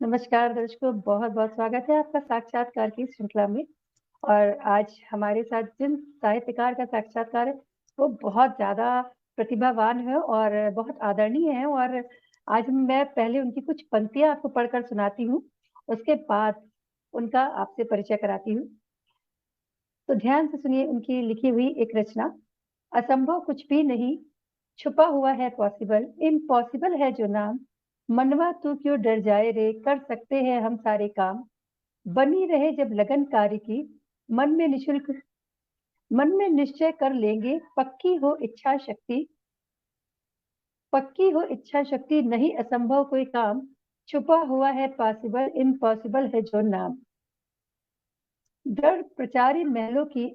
नमस्कार दर्शकों, बहुत-बहुत स्वागत है आपका साक्षात्कार की श्रृंखला में। और आज हमारे साथ जिन साहित्यकार का साक्षात्कार है, वो बहुत ज़्यादा प्रतिभावान है और बहुत आदरणीय है। और आज मैं पहले उनकी कुछ पंक्तियाँ आपको पढ़कर सुनाती हूँ, उसके बाद उनका आपसे परिचय कराती हूँ। तो ध्यान से सुनिए उनकी लिखी हुई एक रचना। असंभव कुछ भी नहीं, छुपा हुआ है पॉसिबल, इम्पॉसिबल है जो नाम। मनवा तू क्यों डर जाए रे, कर सकते हैं हम सारे काम। बनी रहे जब लगन कार्य की, मन में निशुल्क मन में निश्चय कर लेंगे। पक्की हो इच्छा शक्ति, नहीं असंभव कोई काम। छुपा हुआ है पॉसिबल, इम्पॉसिबल है जो नाम। दृढ़ प्रचारी महलों की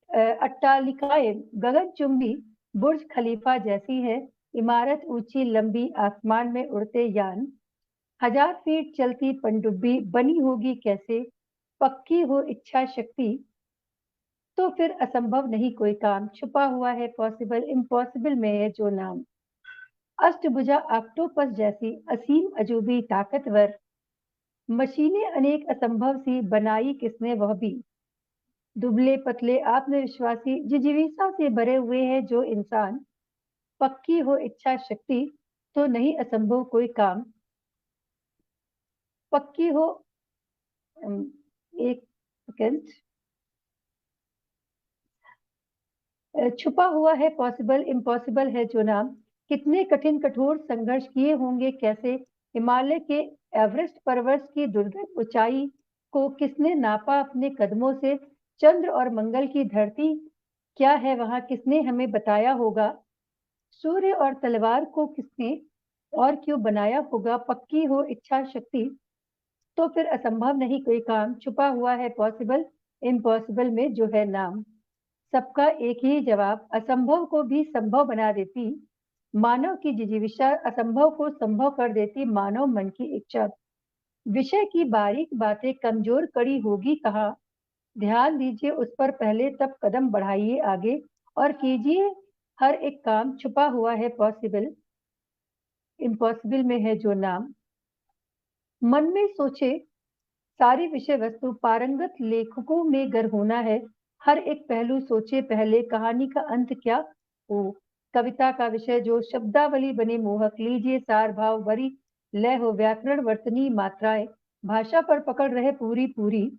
अट्टालिकाएं गगनचुंबी बुर्ज खलीफा जैसी है। इमारत ऊंची लंबी, आसमान में उड़ते यान। 1000 फीट चलती पनडुब्बी बनी होगी कैसे। पक्की हो इच्छा शक्ति, तो फिर असंभव नहीं कोई काम। छुपा हुआ है पॉसिबल, इम्पॉसिबल में है जो नाम। अष्टभुजा ऑक्टोपस जैसी असीम अजूबी ताकतवर, मशीनें अनेक असंभव सी बनाई किसने वह भी। दुबले पतले आत्मविश्वासी जिजीविसा से भरे हुए हैं जो इंसान। पक्की हो इच्छा शक्ति, तो नहीं असंभव कोई काम। पक्की हो एक सेकंड। छुपा हुआ है पॉसिबल, इम्पॉसिबल है जो नाम। कितने कठिन कठोर संघर्ष किए होंगे कैसे। हिमालय के एवरेस्ट पर्वत की दुर्गम ऊंचाई को किसने नापा अपने कदमों से। चंद्र और मंगल की धरती क्या है वहां, किसने हमें बताया होगा। सूर्य और तलवार को किसने और क्यों बनाया होगा। पक्की हो इच्छा शक्ति, तो फिर असंभव नहीं कोई काम। छुपा हुआ है पॉसिबल, इम्पॉसिबल में जो है नाम। सबका एक ही जवाब, असंभव को भी संभव बना देती। मानव की जिजीविषा असंभव को संभव कर देती। मानव मन की इच्छा, विषय की बारीक बातें कमजोर कड़ी होगी कहाँ। ध्यान दीजिए उस पर पहले, तब कदम बढ़ाइए आगे और कीजिए हर एक काम। छुपा हुआ है पॉसिबल, इम्पॉसिबल में है जो नाम। मन में सोचे सारी विषय वस्तु, पारंगत लेखकों में गर होना है। हर एक पहलू सोचे पहले, कहानी का अंत क्या हो। कविता का विषय जो शब्दावली बने मोहक, लीजिए सार भाव भरी लय हो। व्याकरण वर्तनी मात्राएं भाषा पर पकड़ रहे पूरी पूरी।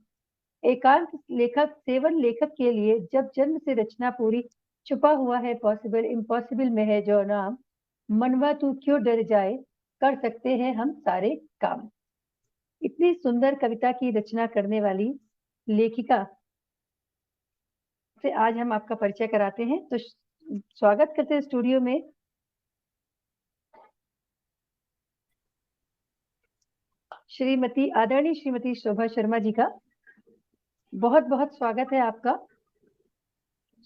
एकांत लेखक सेवन लेखक के लिए, जब जन्म से रचना पूरी। छुपा हुआ है पॉसिबल, इम्पॉसिबल में है जो नाम। मनवा तू क्यों डर जाए, कर सकते हैं हम सारे काम। इतनी सुंदर कविता की रचना करने वाली लेखिका से आज हम आपका परिचय कराते हैं। तो स्वागत करते हैं स्टूडियो में आदरणीय श्रीमती शोभा शर्मा जी का। बहुत बहुत स्वागत है आपका।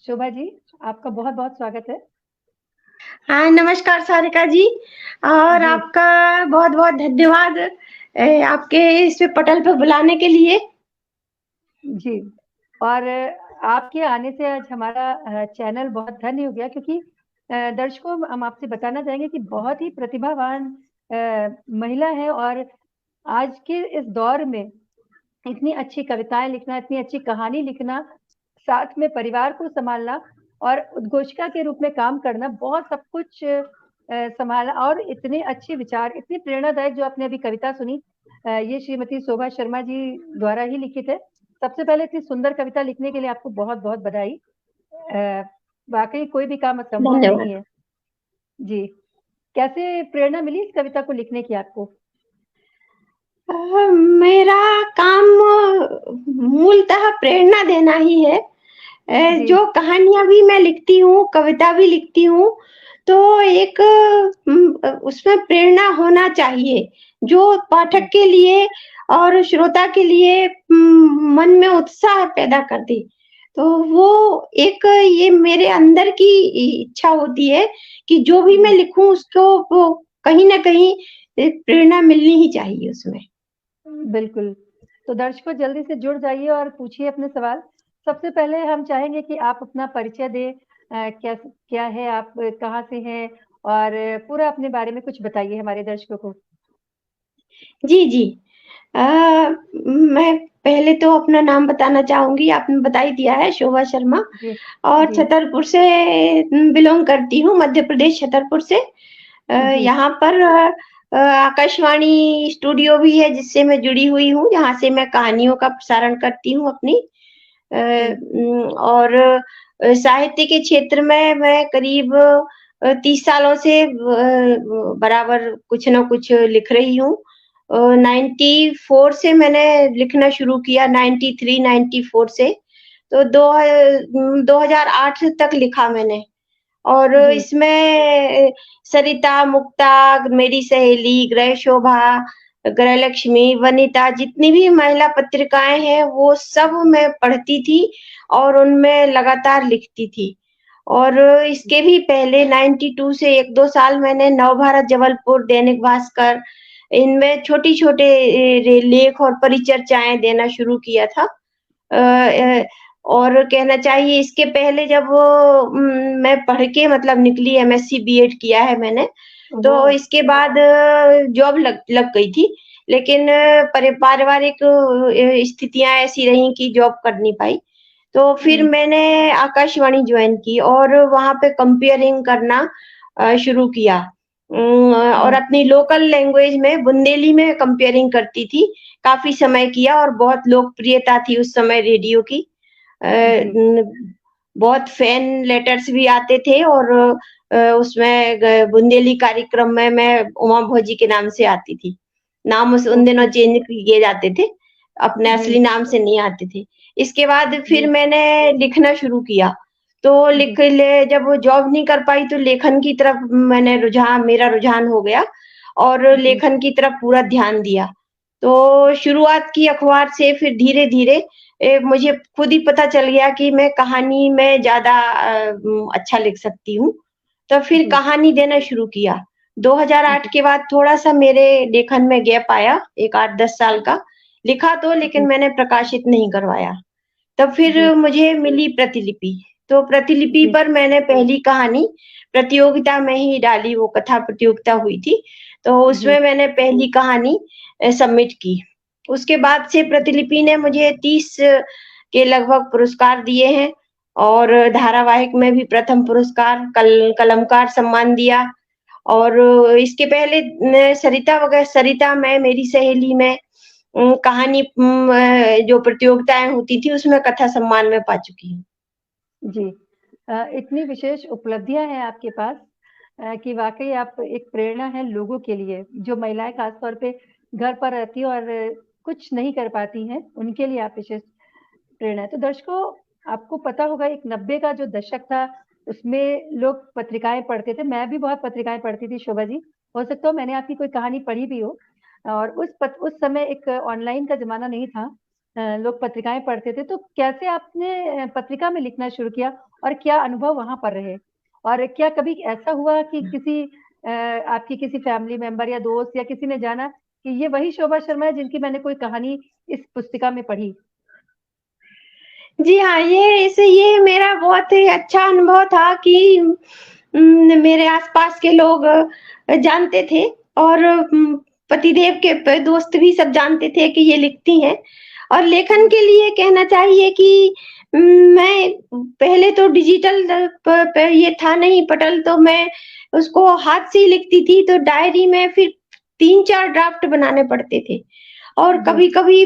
शोभा जी, आपका बहुत बहुत स्वागत है। हाँ, नमस्कार सारिका जी। और जी आपका बहुत बहुत धन्यवाद आपके इस पटल पे बुलाने के लिए। जी। और आपके आने से आज हमारा चैनल बहुत धन्य हो गया, क्योंकि दर्शकों हम आपसे बताना चाहेंगे कि बहुत ही प्रतिभावान महिला है। और आज के इस दौर में इतनी अच्छी कविताएं लिखना, इतनी अच्छी कहानी लिखना, साथ में परिवार को संभालना और उद्घोषिका के रूप में काम करना, बहुत सब कुछ संभाला। और इतने अच्छे विचार, इतनी प्रेरणादायक जो आपने अभी कविता सुनी, ये श्रीमती शोभा शर्मा जी द्वारा ही लिखित है। सबसे पहले इतनी सुंदर कविता लिखने के लिए आपको बहुत बहुत बधाई। वाकई कोई भी काम असंभव नहीं धन्यवाद। है। जी, कैसे प्रेरणा मिली इस कविता को लिखने की आपको। मेरा काम मूलतः प्रेरणा देना ही है। जी जो कहानियां भी मैं लिखती हूँ, कविता भी लिखती हूँ, तो एक उसमें प्रेरणा होना चाहिए जो पाठक के लिए और श्रोता के लिए मन में उत्साह पैदा कर दे। तो वो एक ये मेरे अंदर की इच्छा होती है कि जो भी मैं लिखूं उसको वो कहीं ना कहीं प्रेरणा मिलनी ही चाहिए उसमें। बिल्कुल। तो दर्शकों जल्दी से जुड़ जाइए और पूछिए अपने सवाल। सबसे पहले हम चाहेंगे कि आप अपना परिचय दें। क्या क्या है, आप कहाँ से हैं, और पूरा अपने बारे में कुछ बताइए हमारे दर्शकों को। जी जी। मैं पहले तो अपना नाम बताना चाहूँगी, आपने बता ही दिया है, शोभा शर्मा। जी और जी छतरपुर से बिलॉन्ग करती हूँ, मध्य प्रदेश छतरपुर से। जी यहाँ पर आकाशवाणी स्टूडियो भी है जिससे मैं जुड़ी हुई हूँ, जहाँ से मैं कहानियों का प्रसारण करती हूँ अपनी। जी और साहित्य के क्षेत्र में मैं करीब 30 सालों से बराबर कुछ न कुछ लिख रही हूँ। 94 से मैंने लिखना शुरू किया, 93, 94 से। तो 2008 तक लिखा मैंने। और जी इसमें सरिता, मुक्ता, मेरी सहेली, गृह शोभा, गृहलक्ष्मी, वनिता जितनी भी महिला पत्रिकाएँ हैं, वो सब मैं पढ़ती थी और उनमें लगातार लिखती थी। और इसके भी पहले 92 से 1-2 साल मैंने नवभारत, जबलपुर, दैनिक भास्कर इनमें छोटी-छोटे लेख और परिचर्चाएँ देना शुरू किया था। जी और कहना चाहिए इसके पहले जब वो मैं पढ़ के मतलब निकली, एमएससी बीएड किया है मैंने, वो तो इसके बाद जॉब लग लग गई थी। लेकिन पारिवारिक स्थितियाँ ऐसी रहीं कि जॉब कर नहीं पाई। तो फिर मैंने आकाशवाणी जॉइन की और वहाँ पे कंपेयरिंग करना शुरू किया। और अपनी लोकल लैंग्वेज में बुंदेली में कंपेयरिंग करती थी। काफ़ी समय किया और बहुत लोकप्रियता थी उस समय रेडियो की। अ, जी न बहुत फैन लेटर्स भी आते थे और उसमें बुंदेली कार्यक्रम में मैं उमा भोजी के नाम से आती थी। नाम उन दिनों ओके चेंज किए जाते थे, अपने जी असली नाम से नहीं आते थे। इसके बाद फिर जी मैंने लिखना शुरू किया, तो जी लिख ले जब वो जॉब नहीं कर पाई तो लेखन की तरफ मेरा रुझान हो गया और जी लेखन की तरफ पूरा ध्यान दिया। तो शुरुआत की अखबार से फिर धीरे-धीरे मुझे खुद ही पता चल गया कि मैं कहानी में ज़्यादा अच्छा लिख सकती हूँ। तो फिर जी कहानी देना शुरू किया। 2008 जी के बाद थोड़ा-सा मेरे लेखन में गैप आया, एक 8-10 साल का। लिखा तो लेकिन जी मैंने प्रकाशित नहीं करवाया। तब फिर जी मुझे मिली प्रतिलिपि। तो प्रतिलिपि जी पर मैंने पहली कहानी प्रतियोगिता में ही डाली, वो कथा प्रतियोगिता हुई थी। तो जी उसमें मैंने पहली कहानी सबमिट की। उसके बाद से प्रतिलिपि ने मुझे 30 के लगभग पुरस्कार दिए हैं और धारावाहिक में भी प्रथम पुरस्कार, कलमकार सम्मान दिया और इसके पहले न सरिता में, मेरी सहेली में कहानी जो प्रतियोगिताएँ होती थी उसमें कथा सम्मान में पा चुकी हूँ। जी। इतनी विशेष उपलब्धियाँ हैं आपके पास कि वाक़ई आप एक प्रेरणा हैं लोगों के लिए, जो महिलाएँ ख़ास तौर पे घर पर रहती हैं और कुछ नहीं कर पाती हैं, उनके लिए आप विशेष प्रेरणा है। तो दर्शकों, आपको पता होगा एक 90 का जो दशक था, उसमें लोग पत्रिकाएँ पढ़ते थे। मैं भी बहुत पत्रिकाएँ पढ़ती थी शोभा जी। हो सकता है मैंने आपकी कोई कहानी पढ़ी भी हो और उस समय एक ऑनलाइन का ज़माना नहीं था। लोग पत्रिकाएँ पढ़ते थे, तो कैसे आपने पत्रिका में लिखना शुरू किया और क्या अनुभव वहाँ पर रहे? और क्या कभी ऐसा हुआ कि आपकी किसी फैमिली मेंबर या दोस्त या किसी ने जाना कि ये वही शोभा शर्मा है जिनकी मैंने कोई कहानी इस पुस्तिका में पढ़ी? जी हाँ, ये मेरा बहुत ही अच्छा अनुभव था कि मेरे आस-पास के लोग जानते थे और पतिदेव के दोस्त भी सब जानते थे कि ये लिखती हैं और लेखन जी, के लिए कहना चाहिए कि मैं पहले तो डिजिटल प प ये था नहीं पटल, तो मैं उसको हाथ से ही लिखती थी, तो डायरी में फिर 3-4 ड्राफ्ट बनाने पड़ते थे। और जी, कभी-कभी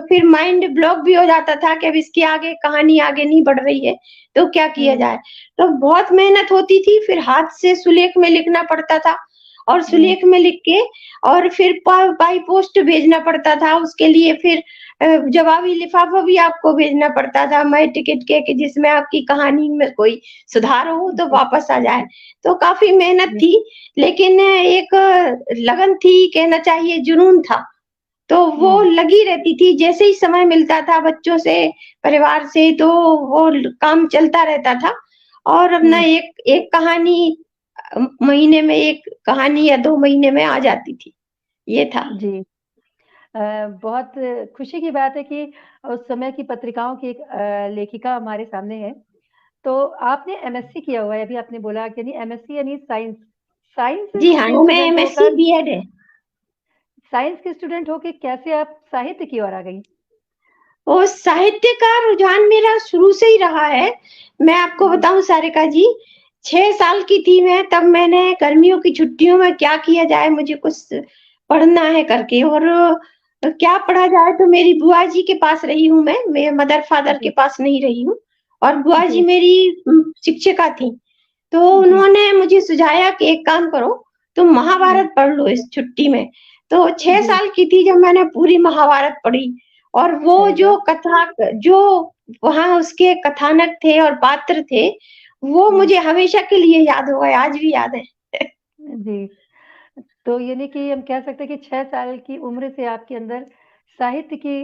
फिर माइंड ब्लॉक भी हो जाता था कि अब इसके आगे कहानी आगे नहीं बढ़ रही है, तो क्या किया हुँ, जाए? तो बहुत मेहनत होती थी, फिर हाथ से सुलेख में लिखना पड़ता था और जी, सुलेख में लिख के और फिर बाई पोस्ट भेजना पड़ता था, उसके लिए फिर जवाबी लिफाफा भी आपको भेजना पड़ता था, मई टिकट के कि जिसमें आपकी कहानी में कोई सुधार हो तो जी, वापस आ जाए। तो काफ़ी मेहनत जी, थी, लेकिन एक लगन थी, कहना चाहिए जुनून था। तो वो हुँ, लगी रहती थी, जैसे ही समय मिलता था बच्चों से, परिवार से तो वो काम चलता रहता था और अपना हुँ, एक एक कहानी महीने में 1 कहानी या 2 महीने में आ जाती थी, ये था। जी। बहुत खुशी की बात है कि उस समय की पत्रिकाओं की एक लेखिका हमारे सामने है। तो आपने एमएससी किया हुआ है, अभी आपने बोला कि यानी एमएससी यानी साइंस। साइंस जी हाँ, से मैं स्टूडेंट एमएससी होकर बीएड है। साइंस के स्टूडेंट होके कैसे आप साहित्य की ओर आ गई? और साहित्य का रुझान मेरा शुरू से ही रहा है। मैं आपको जी, बताऊँ सारिका जी, 6 साल की थी मैं, तब मैंने गर्मियों की छुट्टियों में क्या किया जाए, मुझे कुछ पढ़ना है करके, और क्या पढ़ा जाए, तो मेरी बुआ जी के पास रही हूँ मैं मदर फादर के जी, पास नहीं रही हूँ। और बुआ जी जी, मेरी शिक्षिका थी। तो जी, उन्होंने मुझे सुझाया कि एक काम करो, तुम हुँ, महाभारत पढ़ लो इस छुट्टी में। तो 6 जी, साल की थी जब मैंने पूरी महाभारत पढ़ी, और वो अरे वाह! जो कथा जो वहाँ उसके कथानक थे और पात्र थे, वो हुँ, मुझे हमेशा के लिए याद हो गए, आज भी याद है। जी। तो यानी कि हम कह सकते हैं कि 6 साल की उम्र से आपके अंदर साहित्य की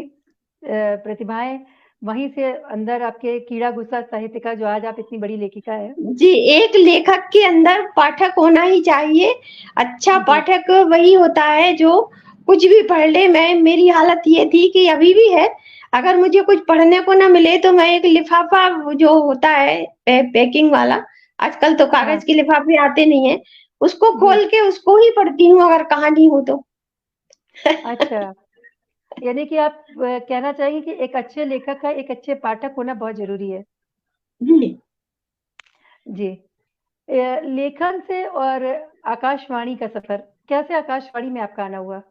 प्रतिभाएँ वहीं से अंदर आपके कीड़ा घुसा साहित्य का जो आज आप इतनी बड़ी लेखिका हैं। जी, एक लेखक के अंदर पाठक होना ही चाहिए। अच्छा जी, पाठक वही होता है जो कुछ भी पढ़ ले। मेरी हालत ये थी कि अभी भी है, अगर मुझे कुछ पढ़ने को ना मिले तो मैं एक लिफ़ाफ़ा जो होता है पैकिंग वाला, आजकल तो हाँ, कागज़ के लिफ़ाफ़े आते नहीं हैं, उसको जी, खोल के उसको ही पढ़ती हूँ अगर कहानी हो तो। अच्छा। यानी कि आप कहना चाहेंगी कि एक अच्छे लेखक का एक अच्छे पाठक होना बहुत ज़रूरी है। जी। जी। लेखन से और आकाशवाणी का सफ़र, कैसे आकाशवाणी में आपका आना हुआ?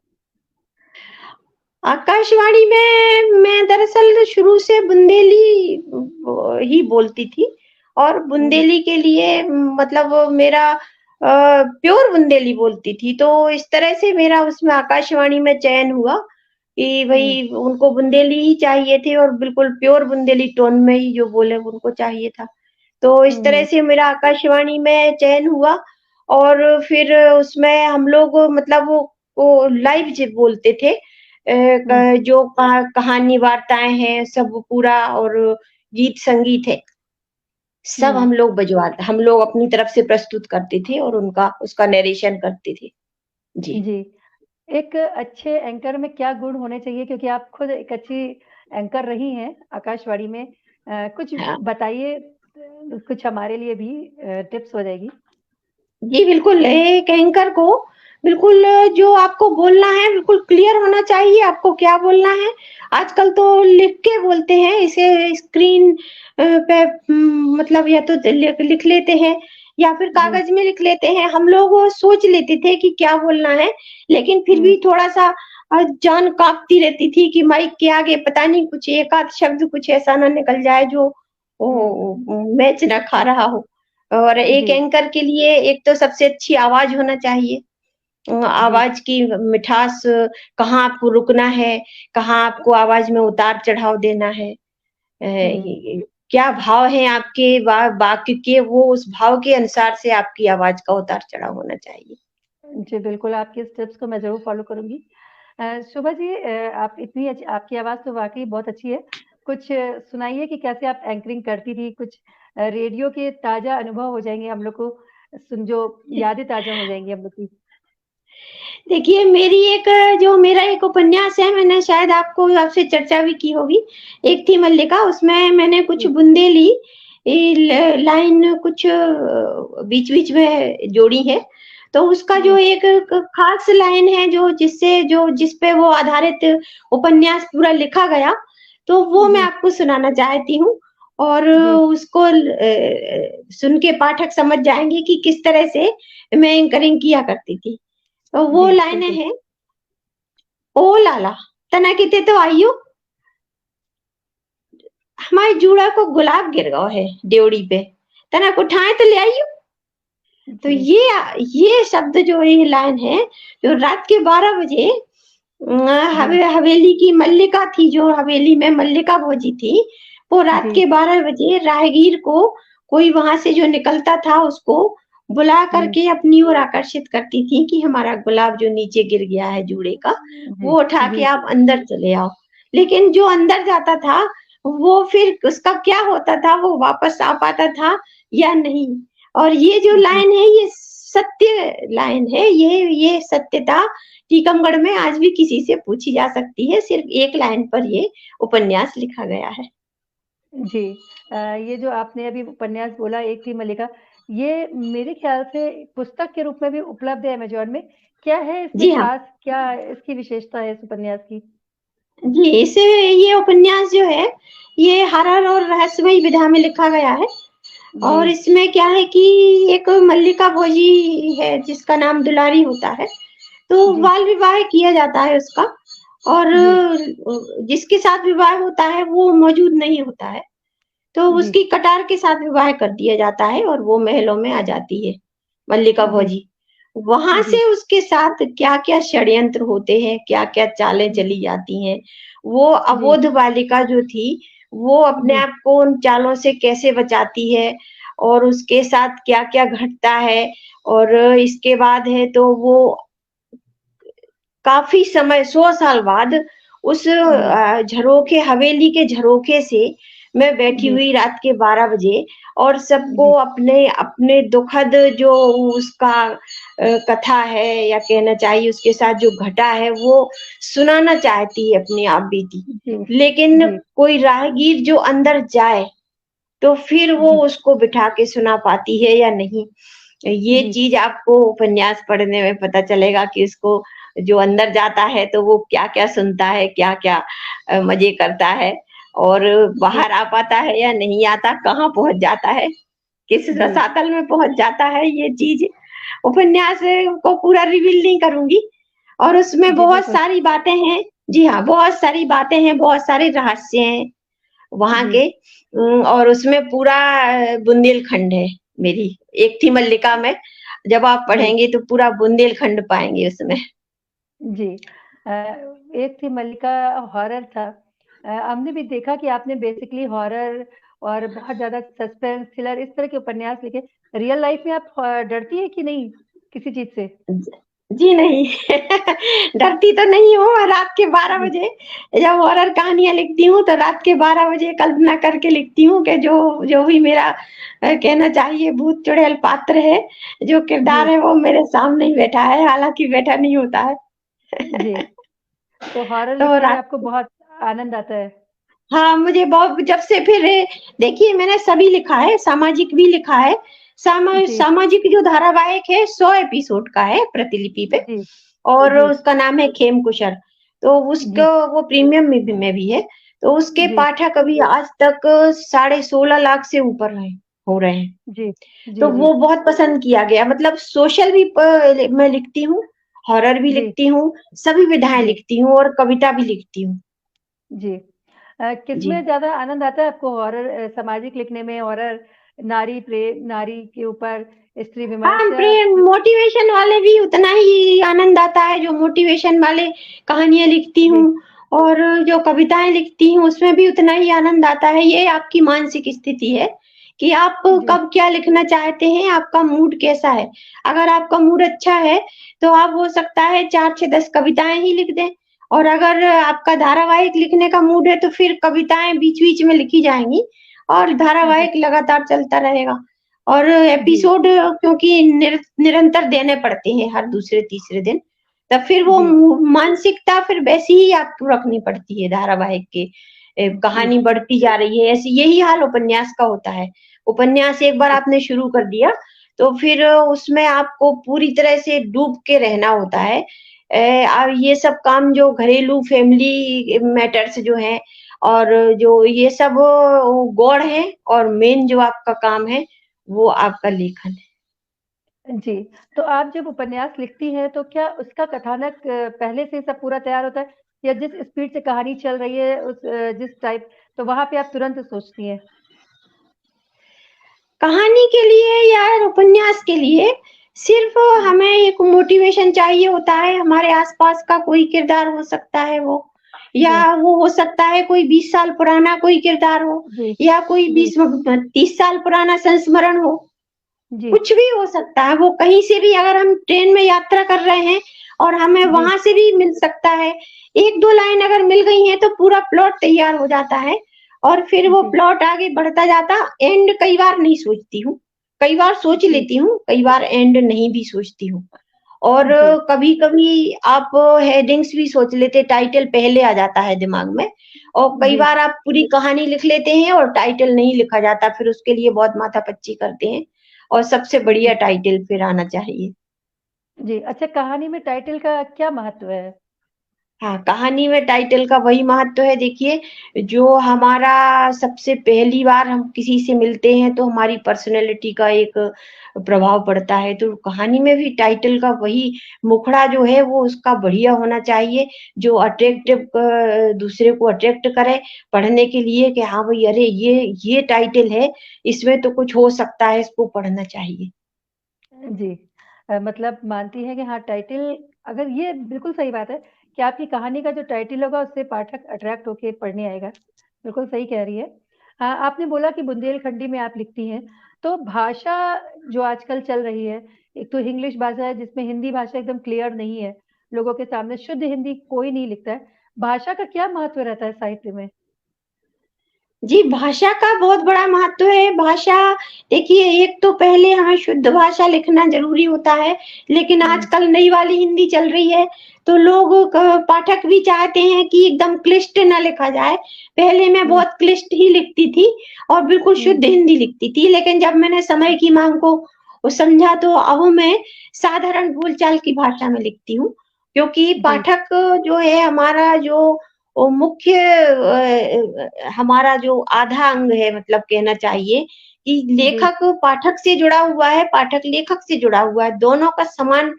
आकाशवाणी में मैं दरअसल शुरू से बुंदेली ही बोलती थी, और हुँ, बुंदेली के लिए मतलब मेरा प्योर बुंदेली बोलती थी, तो इस तरह से मेरा उसमें आकाशवाणी में चयन हुआ कि हुँ, भई उनको बुंदेली ही चाहिए थे, और बिल्कुल प्योर बुंदेली टोन में ही जो बोले उनको चाहिए था। तो इस तरह हुँ, से मेरा आकाशवाणी में चयन हुआ, और फिर उसमें हम लोग मतलब वो लाइव ज बोलते थे। हुँ, जो कहानी वार्ताएँ हैं सब पूरा, और गीत संगीत है, सब हुँ। हम लोग अपनी तरफ से प्रस्तुत करते थे और उनका उसका नैरेशन करते थे। जी। जी। एक अच्छे एंकर में क्या गुण होने चाहिए? क्योंकि आप खुद एक अच्छी एंकर रही हैं आकाशवाणी में। कुछ हाँ। बताइए कुछ हमारे लिए भी टिप्स हो जाएगी। जी, बिल्कुल, एक एंकर को बिल्कुल जो आपको बोलना है बिल्कुल क्लियर होना चाहिए, आपको क्या बोलना है। आजकल तो लिख के बोलते हैं, इसे स्क्रीन पे मतलब या तो लिख लेते हैं या फिर जी। कागज़ में लिख लेते हैं। हम लोग वो सोच लेते थे कि क्या बोलना है, लेकिन फिर हुँ, भी थोड़ा-सा जान काँपती रहती थी कि माइक के आगे पता नहीं कुछ एक आध शब्द कुछ ऐसा ना निकल जाए जो हुँ। मैच ना खा रहा हो। और एक जी, एंकर के लिए एक तो सबसे अच्छी आवाज़ होना चाहिए। जी। आवाज़ की मिठास, कहाँ आपको रुकना है, कहाँ आपको आवाज़ में उतार-चढ़ाव देना है। हुँ। ये क्या भाव हैं आपके वाक्य के, वो उस भाव के अनुसार से आपकी आवाज़ का उतार-चढ़ाव होना चाहिए। जी, बिल्कुल आपके इस टिप्स को मैं ज़रूर फ़ॉलो करूँगी। शोभा जी आप इतनी अच्छी आपकी आवाज़ तो वाक़ई बहुत अच्छी है। कुछ सुनाइए कि कैसे आप एंकरिंग करती थी? कुछ रेडियो के ताज़ा अनुभव हो जाएँगे हम लोग को सुन जो यादें ताज़ा हो जाएँगी हम लोग की। देखिए, जो मेरा एक उपन्यास है, मैंने शायद आपसे चर्चा भी की होगी। एक थी मल्लिका, उसमें मैंने कुछ जी, बुंदेली लाइन कुछ बीच-बीच में जोड़ी हैं। तो उसका जो हुँ, एक ख़ास लाइन है जो जिस पे वो आधारित उपन्यास पूरा लिखा गया, तो वो मैं जी, आपको सुनाना चाहती हूँ, और जी, उसको सुन के पाठक समझ जाएँगे कि किस तरह से मैं एंकरिंग किया करती थी। तो वो जी, लाइनें बिल्कुल। हैं, "ओ लाला, तना किते तो आइयो, हमारे जूड़ा को गुलाब गिर गओ है ड्योढ़ी पे, तना को ठाए तो ले आइयो।" तो जी, ये शब्द जो ये लाइन है, जो रात के 12 बजे जी, हवेली की मल्लिका थी, जो हवेली में मल्लिका भोजी थी, वो रात जी, के 12 बजे राहगीर को कोई वहाँ से जो निकलता था उसको बुला हुँ, करके अपनी ओर आकर्षित करती थी कि हमारा गुलाब जो नीचे गिर गया है जूड़े का, जी, वो उठा के जी, आप अंदर चले आओ। लेकिन जो अंदर जाता था, वो फिर उसका क्या होता था, वो वापस आ पाता था या नहीं। और ये जो जी। लाइन है, ये सत्य लाइन है, ये सत्यता टीकमगढ़ में आज भी किसी से पूछी जा सकती है, सिर्फ़ एक लाइन पर ये उपन्यास लिखा गया है। जी। ये जो आपने अभी उपन्यास बोला एक थी मल्लिका, ये मेरे ख्याल से पुस्तक के रूप में भी उपलब्ध है अमेज़न में। क्या है इसमें जी हाँ। ख़ास, क्या इसकी विशेषता है इस उपन्यास की? जी, ये उपन्यास जो है, ये हॉरर और रहस्यमयी विधा में लिखा गया है। जी, और इसमें क्या है कि एक मल्लिका भोजी है जिसका नाम दुलारी होता है, तो जी, बाल विवाह किया जाता है उसका। और जी, जिसके साथ विवाह होता है वो मौजूद नहीं होता है, तो जी, उसकी कटार के साथ विवाह कर दिया जाता है और वो महलों में आ जाती है, मल्लिका जी, भोजी। वहां जी, से उसके साथ क्या-क्या षड्यंत्र होते हैं, क्या-क्या चालें जी, चली जाती हैं। वो जी, अबोध बालिका जो थी, वो अपने जी, आप को उन चालों से कैसे बचाती है और उसके साथ क्या-क्या घटता है। और इसके बाद है तो वो काफ़ी समय 100 साल बाद उस जी, झरोखे हवेली के झरोखे से मैं बैठी जी, हुई रात के 12 बजे और सबको जी, अपने अपने दुखद जो उसका कथा है या कहना चाहिए उसके साथ जो घटा है वो सुनाना चाहती है अपनी आप बीती। जी, लेकिन जी, कोई राहगीर जो अंदर जाए तो फिर वो जी, उसको बिठा के सुना पाती है या नहीं। ये जी, चीज़ आपको उपन्यास पढ़ने में पता चलेगा कि उसको जो अंदर जाता है तो वो क्या-क्या सुनता है, क्या-क्या मज़े करता है और जी, बाहर आ पाता है या नहीं आता, कहाँ पहुँच जाता है, किस जी, रसातल में पहुँच जाता है, ये चीज़ उपन्यास को पूरा रिवील नहीं करूँगी। और उसमें जी, बहुत बिल्कुल। सारी बातें हैं। जी हाँ, बहुत सारी बातें हैं, बहुत सारे रहस्य हैं वहाँ जी, के। और उसमें पूरा बुंदेलखंड है मेरी। एक थी मल्लिका में, जब आप जी, पढ़ेंगे तो पूरा बुंदेलखंड पाएँगे उसमें। जी। अ, एक थी मल्लिका, हॉरर था। हमने भी देखा कि आपने बेसिकली हॉरर और बहुत ज़्यादा सस्पेंस, थ्रिलर इस तरह के उपन्यास लिखे। रियल लाइफ़ में आप डरती हैं कि नहीं किसी चीज़ से? ज जी नहीं, डरती तो नहीं हूँ। रात के 12 जी, बजे जब हॉरर कहानियाँ लिखती हूँ, तो रात के 12 बजे कल्पना करके लिखती हूँ कि जो जो भी मेरा कहना चाहिए भूत चुड़ैल पात्र है, जो जी, किरदार है वो मेरे सामने ही बैठा है, हालाँकि बैठा नहीं होता है। जी। तो हॉरर तो लिखने में रात आपको बहुत आनंद आता है? हाँ, मुझे बहुत जब से फिर देखिए मैंने सभी लिखा है, सामाजिक भी लिखा है। जी, सामाजिक जो धारावाहिक है 100 एपिसोड का है प्रतिलिपि पे जी, और जी, उसका नाम है खेमकुशर। तो उसको जी, वो प्रीमियम में भी है। तो उसके जी, पाठक अभी आज तक साढ़े 16 लाख से ऊपर हो रहे हैं। जी, तो जी, जी, वो बहुत पसंद किया गया। मतलब सोशल भी मैं लिखती हूँ, हॉरर भी जी, लिखती हूँ, सभी विधाएँ जी, लिखती हूँ और कविता भी लिखती हूँ। जी। जी। किसमें ज़्यादा आनंद आता है आपको, हॉरर सामाजिक लिखने में, हॉरर नारी के ऊपर, स्त्री हाँ, विमर्श या प्रेम मोटिवेशन वाले भी उतना ही आनंद आता है जो मोटिवेशन वाले कहानियाँ लिखती जी, हूँ और जो कविताएँ लिखती हूँ उसमें भी उतना ही आनंद आता है। ये आपकी मानसिक स्थिति है कि आप जी, कब क्या लिखना चाहते हैं, आपका मूड कैसा है। अगर आपका मूड अच्छा है, तो आप हो सकता है 4 से 10 कविताएँ ही लिख दें और अगर आपका धारावाहिक लिखने का मूड है, तो फिर कविताएँ बीच-बीच में लिखी जाएँगी और जी, धारावाहिक लगातार चलता रहेगा। और जी, एपिसोड क्योंकि निरंतर देने पड़ते हैं हर दूसरे तीसरे दिन, तब फिर वो जी, मानसिकता फिर वैसी ही आपको रखनी पड़ती है धारावाहिक की। जी, कहानी बढ़ती जा रही है, ऐसे यही हाल उपन्यास का होता है। उपन्यास एक बार जी, आपने शुरू कर दिया, तो फिर उसमें आपको पूरी तरह से डूब के रहना होता है। और ये सब काम जो घरेलू फैमिली मैटर्स जो हैं और जो ये सब गौड़ है और मेन जो आपका काम है वो आपका लेखन है। जी। तो आप जब उपन्यास लिखती हैं, तो क्या उसका कथानक पहले से सब पूरा तैयार होता है या जिस स्पीड से कहानी चल रही है जिस टाइप, तो वहाँ पे आप तुरंत सोचती हैं? कहानी के लिए या उपन्यास के लिए सिर्फ़ हमें एक मोटिवेशन चाहिए होता है, हमारे आस-पास का कोई किरदार हो सकता है वो, या जी, वो हो सकता है कोई 20 साल पुराना कोई किरदार हो जी, या कोई जी, 30 साल पुराना संस्मरण हो। जी, कुछ भी हो सकता है, वो कहीं से भी अगर हम ट्रेन में यात्रा कर रहे हैं और हमें जी, वहाँ से भी मिल सकता है। 1-2 लाइन अगर मिल गई हैं तो पूरा प्लॉट तैयार हो जाता है और फिर वो जी, प्लॉट आगे बढ़ता जाता। एंड कई बार नहीं सोचती हूँ, कई बार सोच जी, लेती हूँ, कई बार एंड नहीं भी सोचती हूँ। और जी, कभी-कभी आप हेडिंग्स भी सोच लेते, टाइटल पहले आ जाता है दिमाग में और कई जी, बार आप पूरी कहानी लिख लेते हैं और टाइटल नहीं लिखा जाता, फिर उसके लिए बहुत माथापच्ची करते हैं। और सबसे बढ़िया जी टाइटल फिर आना चाहिए। जी। अच्छा, कहानी में टाइटल का क्या महत्व है? हाँ, कहानी में टाइटल का वही महत्व है। देखिए, जो हमारा सबसे पहली बार हम किसी से मिलते हैं तो हमारी पर्सनैलिटी का एक प्रभाव पड़ता है, तो कहानी में भी टाइटल का वही मुखड़ा जो है वो उसका बढ़िया होना चाहिए, जो जी दूसरे को अट्रैक्ट करे पढ़ने के लिए कि हाँ भाई, अरे ये टाइटल है, इसमें तो कुछ हो सकता है, इसको पढ़ना चाहिए। जी। मतलब मानती हैं कि हाँ, टाइटल, अगर ये बिल्कुल सही बात है कि आपकी कहानी का जो टाइटल होगा उससे पाठक अट्रैक्ट होके पढ़ने आएगा। बिल्कुल सही कह रही है। आपने बोला कि बुंदेलखंडी में आप लिखती हैं, तो भाषा जो आजकल चल रही है, एक तो इंग्लिश भाषा है जिसमें हिंदी भाषा एकदम क्लियर नहीं है, लोगों के सामने शुद्ध हिंदी कोई नहीं लिखता है। भाषा का क्या महत्व रहता है साहित्य में? जी, भाषा का बहुत बड़ा महत्व है। भाषा देखिए, एक तो पहले हमें शुद्ध भाषा लिखना ज़रूरी होता है, लेकिन हुँ, आजकल नई वाली हिंदी चल रही है, तो लोग पाठक भी चाहते हैं कि एकदम क्लिष्ट ना लिखा जाए। पहले मैं हुँ, बहुत क्लिष्ट ही लिखती थी और बिल्कुल हुँ, शुद्ध हिंदी लिखती थी, लेकिन जब मैंने समय की माँग को समझा तो अब मैं साधारण बोलचाल की भाषा में लिखती हूँ, क्योंकि जी, पाठक जो है हमारा जो मुख्य हमारा जो आधा अंग है, मतलब कहना चाहिए कि जी, लेखक पाठक से जुड़ा हुआ है, पाठक लेखक से जुड़ा हुआ है, दोनों का समान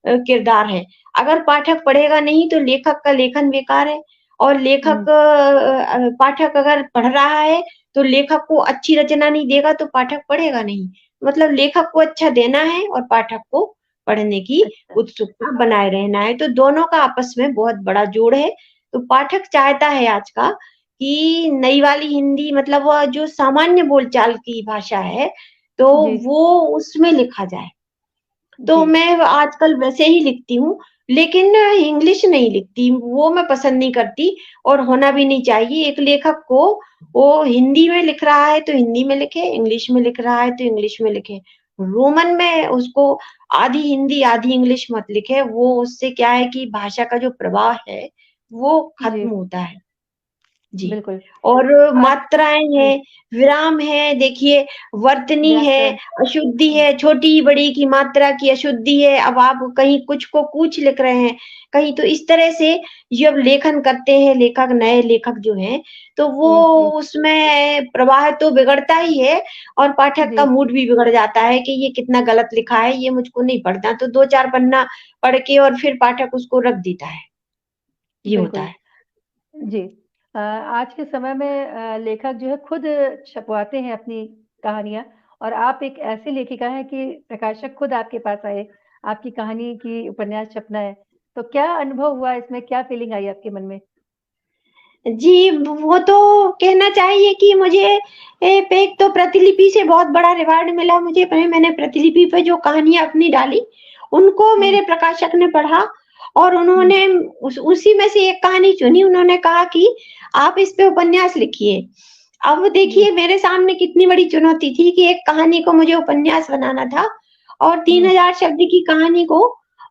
किरदार है। अगर पाठक पढ़ेगा नहीं तो लेखक का लेखन बेकार है, और हुँ, पाठक अगर पढ़ रहा है तो लेखक को अच्छी रचना नहीं देगा तो पाठक पढ़ेगा नहीं। मतलब लेखक को अच्छा देना है और पाठक को पढ़ने की अच्छा, उत्सुकता बनाए रहना है, तो दोनों का आपस में बहुत बड़ा जोड़ है। तो पाठक चाहता है आज का कि नई वाली हिंदी, मतलब वह जो सामान्य बोलचाल की भाषा है, तो जी, वो उसमें लिखा जाए। तो जी, मैं आजकल वैसे ही लिखती हूँ, लेकिन इंग्लिश नहीं लिखती, वो मैं पसंद नहीं करती और होना भी नहीं चाहिए। एक लेखक को वो हिंदी में लिख रहा है तो हिंदी में लिखे, इंग्लिश में लिख रहा है तो इंग्लिश में लिखे। रोमन में उसको आधी हिंदी, आधी इंग्लिश मत लिखे, वो उससे क्या है कि भाषा का जो प्रवाह है, वो जी, खत्म होता है। जी। बिल्कुल। और आज मात्राएँ जी, हैं, विराम है, देखिए वर्तनी है, व्याकरण। अशुद्धि हुँ, है, छोटी-बड़ी की मात्रा की अशुद्धि है। अब आप कहीं कुछ को कुछ लिख रहे हैं, कहीं तो इस तरह से जब लेखन करते हैं लेखक, नए लेखक जो हैं, तो वो जी, जी, उसमें प्रवाह तो बिगड़ता ही है और पाठक का जी, मूड भी बिगड़ जाता है कि ये कितना गलत लिखा है, ये मुझको नहीं पढ़ना। तो 2-4 पन्ना पढ़ के और फिर पाठक उसको रख देता है, ये होता बिल्कुल। है। जी। आज के समय में लेखक जो है खुद छपवाते हैं अपनी कहानियाँ, और आप एक ऐसी लेखिका हैं कि प्रकाशक खुद आपके पास आए, आपकी कहानी की उपन्यास छपना है। तो क्या अनुभव हुआ इसमें? क्या फीलिंग आई आपके मन में? जी, वो तो कहना चाहिए कि मुझे एक तो प्रतिलिपि से बहुत बड़ा रिवार्ड मिला मुझे। मैंने प्रतिलिपि पे जो कहानियाँ अपनी डाली, उनको हुँ, मेरे प्रकाशक ने पढ़ा और हुँ, उन्होंने उसी में से एक कहानी चुनी। उन्होंने कहा कि आप इस पे उपन्यास लिखिए। अब जी, देखिए मेरे सामने कितनी बड़ी चुनौती थी कि एक कहानी को मुझे उपन्यास बनाना था और हुँ, 3000 शब्द की कहानी को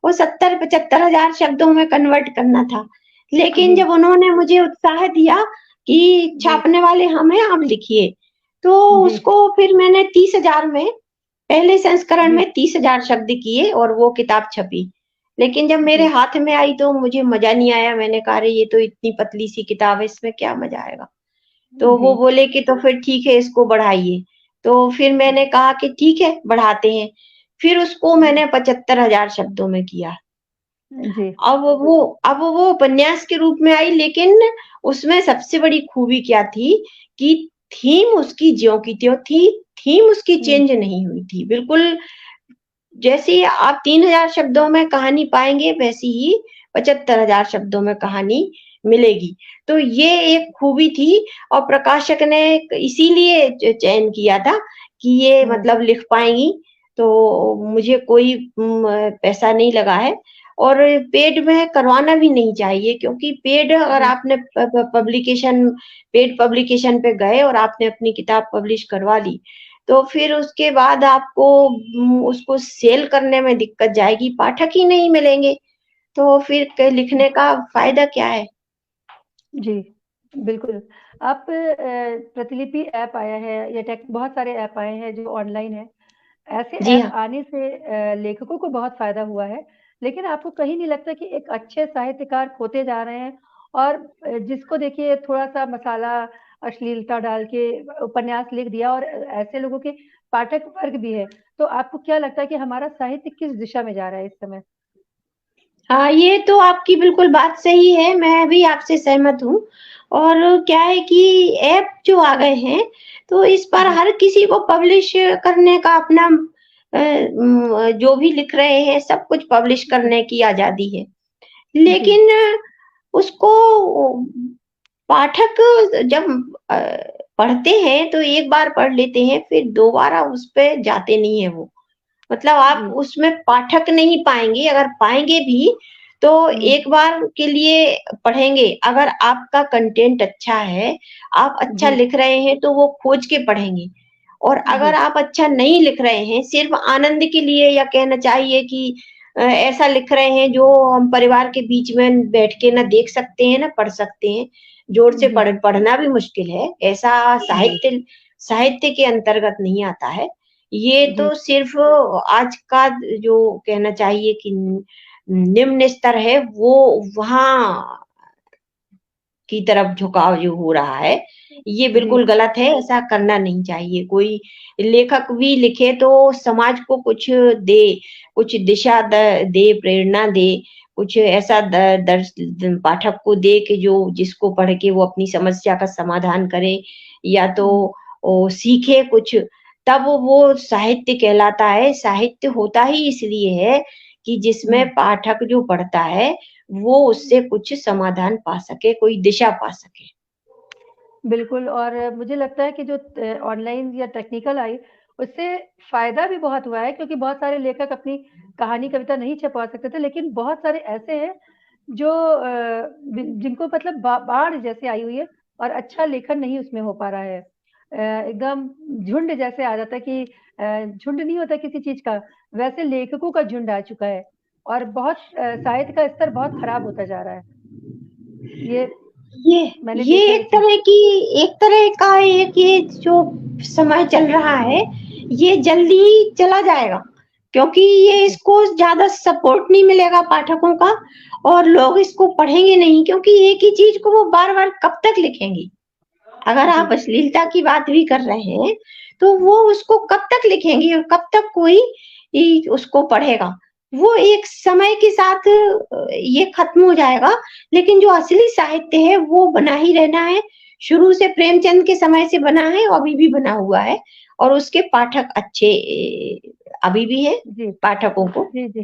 वो 70-75,000 शब्दों में कन्वर्ट करना था। लेकिन जी, जब उन्होंने मुझे उत्साह दिया कि जी, छापने वाले हम हैं, आप लिखिए, तो जी, उसको फिर मैंने 30,000 में, पहले संस्करण जी, में 30,000 शब्द किए और वो किताब छपी। लेकिन जब मेरे जी, हाथ में आई तो मुझे मज़ा नहीं आया। मैंने कहा, अरे ये तो इतनी पतली सी किताब है, इसमें क्या मज़ा आएगा? तो जी, वो बोले कि तो फिर ठीक है, इसको बढ़ाइए। तो फिर मैंने कहा कि ठीक है, बढ़ाते हैं। फिर उसको जी, मैंने 75,000 शब्दों में किया। जी, अब वो उपन्यास के रूप में आई, लेकिन उसमें सबसे बड़ी खूबी क्या थी कि थीम उसकी ज्यों की त्यों थी, थीम उसकी हुँ, चेंज नहीं हुई थी। बिल्कुल जैसी आप 3000 शब्दों में कहानी पाएँगे, वैसी ही 75,000 शब्दों में कहानी मिलेगी। तो ये एक खूबी थी और प्रकाशक ने इसीलिए चयन किया था कि ये हुँ, मतलब लिख पाएँगी, तो मुझे कोई पैसा नहीं लगा है और पेड में करवाना भी नहीं चाहिए, क्योंकि पेड अगर जी, आपने प प पब्लिकेशन पेड पब्लिकेशन पे गए और आपने अपनी किताब पब्लिश करवा ली, तो फिर उसके बाद आपको उसको सेल करने में दिक्कत जाएगी, पाठक ही नहीं मिलेंगे, तो फिर क लिखने का फ़ायदा क्या है? जी, बिल्कुल। आप प्रतिलिपि ऐप आया है या टेक बहुत सारे ऐप आए हैं जो ऑनलाइन हैं। ऐसे जी ऐप हाँ। आने से लेखकों को बहुत फ़ायदा हुआ है, लेकिन आपको कहीं नहीं लगता कि एक अच्छे साहित्यकार खोते जा रहे हैं और जिसको देखिए थोड़ा-सा मसाला, अश्लीलता डाल के उपन्यास लिख दिया और ऐसे लोगों के पाठक वर्ग भी है। तो आपको क्या लगता है कि हमारा साहित्य किस दिशा में जा रहा है इस समय? हाँ, ये तो आपकी बिल्कुल बात सही है, मैं भी आपसे सहमत हूँ। और क्या है कि ऐप जो आ गए हैं, तो इस पर जी, हर किसी को पब्लिश करने का अपना जो भी लिख रहे हैं, सब कुछ पब्लिश जी, करने की आज़ादी है। जी, लेकिन उसको पाठक जब अ, पढ़ते हैं, तो एक बार पढ़ लेते हैं, फिर दोबारा उस पे जाते नहीं हैं वो। मतलब आप जी। उसमें पाठक नहीं पाएँगे, अगर पाएँगे भी, तो हुँ, एक बार के लिए पढ़ेंगे। अगर आपका कंटेंट अच्छा है, आप अच्छा जी, लिख रहे हैं, तो वो खोज के पढ़ेंगे। और अगर जी, आप अच्छा नहीं लिख रहे हैं, सिर्फ़ आनंद के लिए या कहना चाहिए कि ऐसा लिख रहे हैं जो हम परिवार के बीच में बैठ के ना देख सकते हैं, ना पढ़ सकते हैं, ज़ोर से जी, पढ़ना भी मुश्किल है, ऐसा जी, साहित्य के अंतर्गत नहीं आता है। ये जी, तो सिर्फ़ आज का जो कहना चाहिए कि निम्न स्तर है, वो वहाँ की तरफ झुकाव जो हो रहा है, ये जी, बिल्कुल गलत है, ऐसा करना नहीं चाहिए। कोई लेखक भी लिखे तो समाज को कुछ दे, कुछ दिशा दे, प्रेरणा दे, कुछ ऐसा द दर्श द पाठक को दे कि जो जिसको पढ़ के वो अपनी समस्या का समाधान करे या तो हुँ, सीखे कुछ, तब वो साहित्य कहलाता है। साहित्य होता ही इसलिए है कि जिसमें हुँ। पाठक जो पढ़ता है, वो उससे कुछ समाधान पा सके, कोई दिशा पा सके। बिल्कुल और मुझे लगता है कि जो ऑनलाइन या टेक्निकल आई, उससे फ़ायदा भी बहुत हुआ है क्योंकि बहुत सारे लेखक अपनी कहानी, कविता नहीं छपवा सकते थे, लेकिन बहुत सारे ऐसे हैं जो जिनको मतलब बाढ़ जैसे आई हुई है और अच्छा लेखन नहीं उसमें हो पा रहा है। एकदम झुंड जैसे आ जाता है कि झुंड नहीं होता किसी चीज़ का, वैसे लेखकों का झुंड आ चुका है और बहुत साहित्य का स्तर बहुत खराब होता जा रहा है। ये ये मैंने ये देखा है। एक जी, तरह की एक तरह का एक ये जो समय चल रहा है, ये जल्दी चला जाएगा, क्योंकि ये जी, इसको ज़्यादा सपोर्ट नहीं मिलेगा पाठकों का और लोग इसको पढ़ेंगे नहीं क्योंकि एक ही चीज़ को वो बार-बार कब तक लिखेंगे? अगर जी। आप अश्लीलता की बात भी कर रहे हैं, तो वो उसको कब तक लिखेंगे और कब तक कोई उसको पढ़ेगा? वो एक समय के साथ ये खत्म हो जाएगा, लेकिन जो असली साहित्य है वो बना ही रहना है। शुरू से प्रेमचंद के समय से बना है और अभी भी बना हुआ है और उसके पाठक अच्छे अभी भी हैं जी, पाठकों को। जी, जी।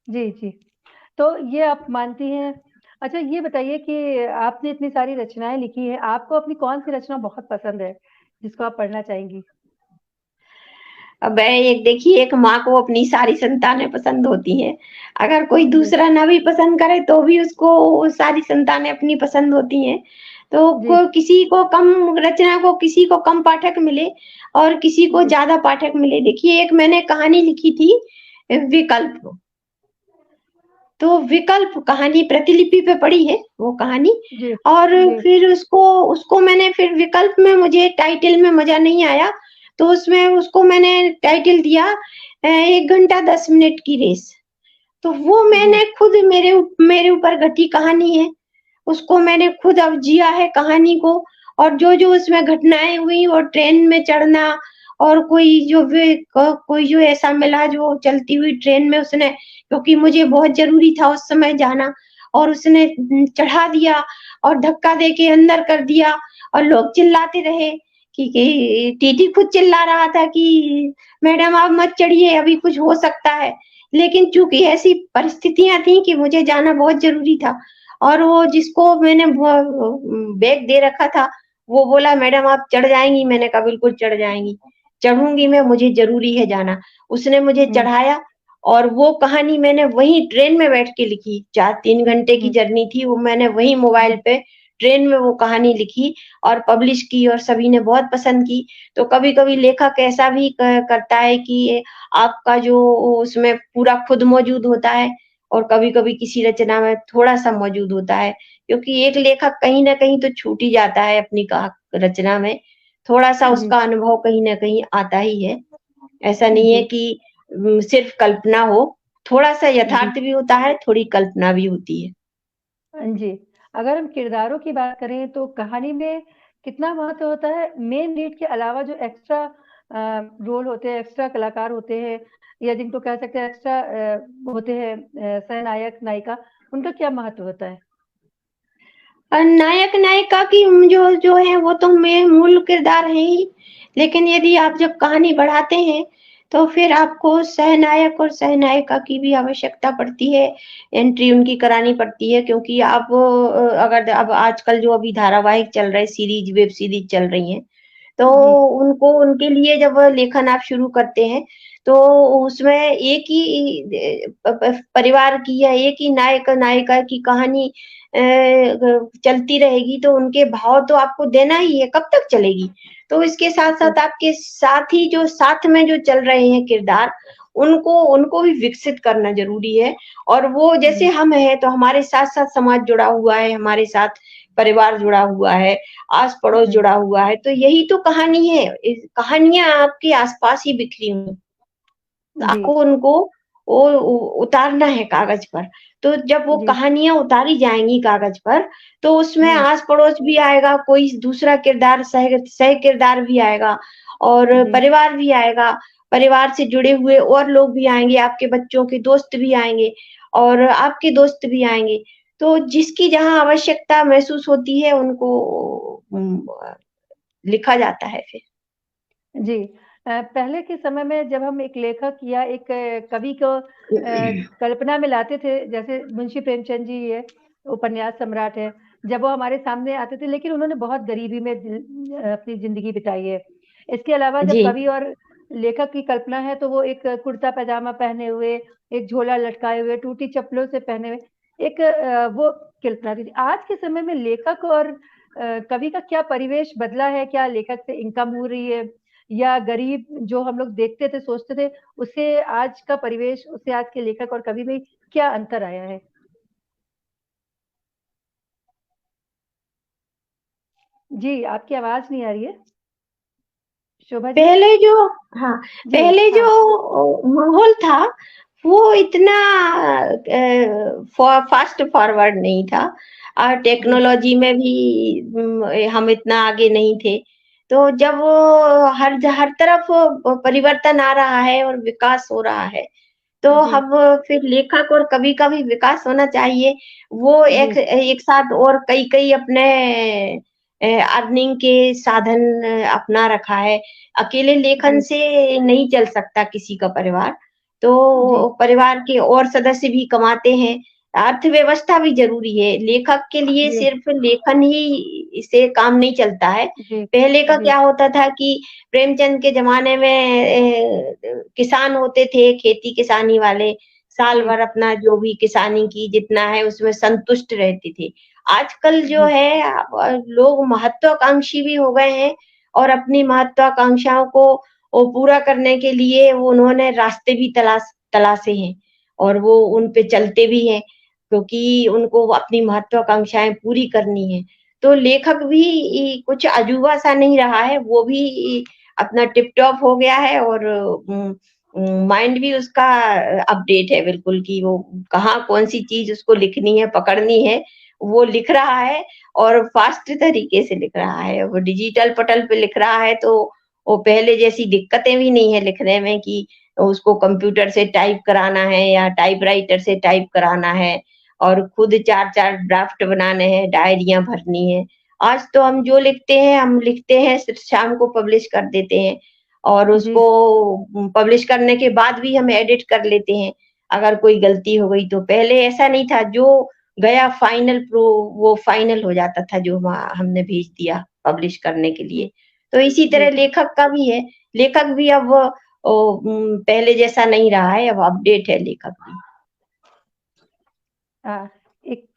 जी, जी। तो ये आप मानती हैं अच्छा ये बताइए कि आपने इतनी सारी रचनाएँ लिखी हैं, आपको अपनी कौन-सी रचना बहुत पसंद है, जिसको आप पढ़ना चाहेंगी? अब एक देखिए एक माँ को अपनी सारी संतानें पसंद होती हैं। अगर कोई जी, दूसरा ना भी पसंद करे तो भी उसको वो सारी संतानें अपनी पसंद होती हैं। तो जी, को किसी को कम रचना को किसी को कम पाठक मिले और किसी को जी, ज़्यादा पाठक मिले। देखिए एक मैंने कहानी लिखी थी विकल्प। तो विकल्प कहानी प्रतिलिपि पे पड़ी है वो कहानी जी, और जी, फिर उसको उसको मैंने फिर विकल्प में मुझे टाइटल में मज़ा नहीं आया, तो उसमें उसको मैंने टाइटल दिया 1 घंटा 10 मिनट की रेस। तो वो जी, मैंने खुद मेरे ऊपर घटी कहानी है। उसको मैंने खुद अब जिया है कहानी को और जो-जो उसमें घटनाएँ हुई और ट्रेन में चढ़ना और कोई जो ऐसा मिला जो चलती हुई ट्रेन में उसने क्योंकि मुझे बहुत ज़रूरी था उस समय जाना और उसने चढ़ा दिया और धक्का देके अंदर कर दिया और लोग चिल्लाते रहे कि टीटी खुद चिल्ला रहा था कि मैडम आप मत चढ़िए अभी कुछ हो सकता है। लेकिन चूँकि ऐसी परिस्थितियाँ थी कि मुझे जाना बहुत ज़रूरी था और वो जिसको मैंने बैग दे रखा था, वो बोला मैडम आप चढ़ जाएँगी? मैंने कहा बिल्कुल चढ़ जाएँगी। चढ़ूँगी मैं, मुझे ज़रूरी है जाना। उसने मुझे हुँ, चढ़ाया और वो कहानी मैंने वहीं ट्रेन में बैठ के लिखी। 4-3 घंटे की हुँ, जर्नी थी, वो मैंने वहीं मोबाइल जी, पे ट्रेन में वो कहानी लिखी और पब्लिश की और सभी ने बहुत पसंद की। तो कभी-कभी लेखक ऐसा भी करता है कि आपका जो उसमें पूरा खुद मौजूद होता है और कभी-कभी किसी रचना में थोड़ा-सा मौजूद होता है, क्योंकि एक लेखक कहीं न कहीं तो छूट ही जाता है अपनी रचना में, थोड़ा-सा जी, उसका अनुभव कहीं न कहीं आता ही है। ऐसा नहीं है जी, कि सिर्फ कल्पना हो, थोड़ा-सा जी, यथार्थ भी होता है, थोड़ी कल्पना भी होती है। जी। अगर हम किरदारों की बात करें तो कहानी में कितना महत्व होता है मेन लीड के अलावा जो एक्स्ट्रा रोल होते हैं, एक्स्ट्रा कलाकार होते हैं या जिनको कह सकते हैं एक्स्ट्रा होते हैं सहनायक, नायिका, उनका क्या महत्व होता है? नायक नायिका की जो जो है वो तो मेन मूल किरदार है ही, लेकिन यदि आप जब कहानी बढ़ाते हैं तो फिर आपको सहनायक और सहनायिका की भी आवश्यकता पड़ती है, एंट्री उनकी करानी पड़ती है, क्योंकि आप अगर अब आजकल जो अभी धारावाहिक चल रहे सीरीज वेब सीरीज चल रही हैं, तो जी, उनको उनके लिए जब लेखन आप शुरू करते हैं, तो उसमें एक ही परिवार की या एक ही नायक नायिका की कहानी चलती रहेगी तो उनके भाव तो आपको देना ही है, कब तक चलेगी? तो इसके जी, साथ-साथ आपके साथी जो साथ में जो चल रहे हैं किरदार, उनको उनको भी विकसित करना ज़रूरी है और वो जैसे जी, हम हैं, तो हमारे साथ-साथ समाज जुड़ा हुआ है, हमारे साथ परिवार जुड़ा हुआ है, आस-पड़ोस जी, जुड़ा हुआ है, तो यही तो कहानी है। इस कहानियाँ आपके आस-पास ही बिखरी हुई जी, आपको उनको वो उतारना है कागज़ पर। तो जब वो जी, कहानियाँ उतारी जाएँगी कागज़ पर, तो उसमें हुँ, आस-पड़ोस भी आएगा, कोई दूसरा किरदार सह किरदार भी आएगा और जी, परिवार भी आएगा। परिवार से जुड़े हुए और लोग भी आएँगे, आपके बच्चों के दोस्त भी आएँगे और आपके दोस्त भी आएँगे। तो जिसकी जहाँ आवश्यकता महसूस होती है, उनको लिखा जाता है फिर। जी। पहले के समय में जब हम एक लेखक या एक कवि को कल्पना में लाते थे, जैसे मुंशी प्रेमचंद जी ये उपन्यास सम्राट है, जब वो हमारे सामने आते थे लेकिन उन्होंने बहुत गरीबी में अपनी ज़िंदगी बिताई है। इसके अलावा जब जी, कवि और लेखक की कल्पना है तो वो एक कुर्ता-पैजामा पहने हुए, एक झोला लटकाए हुए, टूटी चप्पलों से पहने हुए, एक वो कल्पना थी। आज के समय में लेखक और कवि का क्या परिवेश बदला है? क्या लेखक से इनकम हो रही है? या गरीब जो हम लोग देखते थे, सोचते थे, उससे आज का परिवेश, उससे आज के लेखक और कवि में क्या अंतर आया है? जी, आपकी आवाज़ नहीं आ रही है। शोभा जी? पहले जो हाँ, जी, पहले जो हाँ। माहौल था, वो इतना फास्ट फॉरवर्ड नहीं था और जी, टेक्नोलॉजी में भी हम इतना आगे नहीं थे। तो जब वो हर तरफ परिवर्तन आ रहा है और विकास हो रहा है, तो जी, अब फिर लेखक और कवि का भी विकास होना चाहिए। वो जी, एक एक साथ और कई-कई अपने अर्निंग के साधन अपना रखा है। अकेले लेखन जी, से नहीं चल सकता किसी का परिवार, जी, तो परिवार के और सदस्य भी कमाते हैं। अर्थव्यवस्था भी ज़रूरी है। लेखक के लिए जी, सिर्फ़ लेखन ही से काम नहीं चलता है। जी, पहले का जी, क्या होता था कि प्रेमचंद के ज़माने में किसान होते थे, खेती-किसानी वाले, साल जी, भर अपना जो भी किसानी की जितना है उसमें संतुष्ट रहते थे। आजकल जो जी, है लोग महत्वाकांक्षी भी हो गए हैं और अपनी महत्वाकांक्षाओं को वो पूरा करने के लिए वो उन्होंने रास्ते भी तलाशे हैं और वो उन पे चलते भी हैं, क्योंकि उनको अपनी महत्वाकांक्षाएँ पूरी करनी है। तो लेखक भी कुछ अजूबा-सा नहीं रहा है, वो भी अपना टिप-टॉप हो गया है और माइंड भी उसका अपडेट है बिल्कुल कि वो कहाँ कौन-सी चीज़ उसको लिखनी है, पकड़नी है, वो लिख रहा है और फ़ास्ट तरीके से लिख रहा है। वो डिजिटल पटल पे लिख रहा है तो वो पहले जैसी दिक्कतें भी नहीं है लिखने में कि उसको कंप्यूटर से टाइप कराना है या टाइपराइटर से टाइप कराना है और खुद 4-4 ड्राफ्ट बनाने हैं, डायरियाँ भरनी है। आज तो हम लिखते हैं सिर्फ शाम को पब्लिश कर देते हैं और जी, उसको पब्लिश करने के बाद भी हम एडिट कर लेते हैं, अगर कोई गलती हो गई तो। पहले ऐसा नहीं था, जो गया वो फाइनल हो जाता था जो हमने भेज दिया पब्लिश करने के लिए। जी, तो इसी तरह जी। लेखक का भी है, लेखक भी अब पहले जैसा नहीं रहा है, अब अपडेट है लेखक भी। एक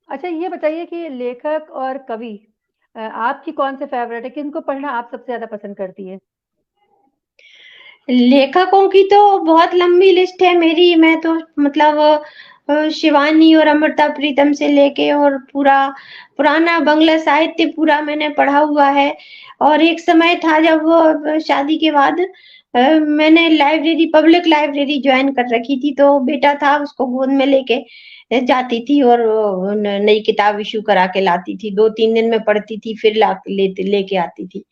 अच्छा ये बताइए कि लेखक और कवि आपकी कौन से फ़ेवरेट है? किनको पढ़ना आप सबसे ज़्यादा पसंद करती हैं? लेखकों की तो बहुत लंबी लिस्ट है मेरी, मैं तो मतलब शिवानी और अमृता प्रीतम से लेके और पूरा पुराना बांग्ला साहित्य पूरा मैंने पढ़ा हुआ है। और एक समय था जब वो शादी के बाद मैंने लाइब्रेरी पब्लिक लाइब्रेरी जॉइन कर रखी थी, तो बेटा था उसको गोद में लेके जाती थी और नई किताब इश्यू करा के लाती थी। 2-3 दिन में पढ़ती थी, फिर ला लेके आती थी।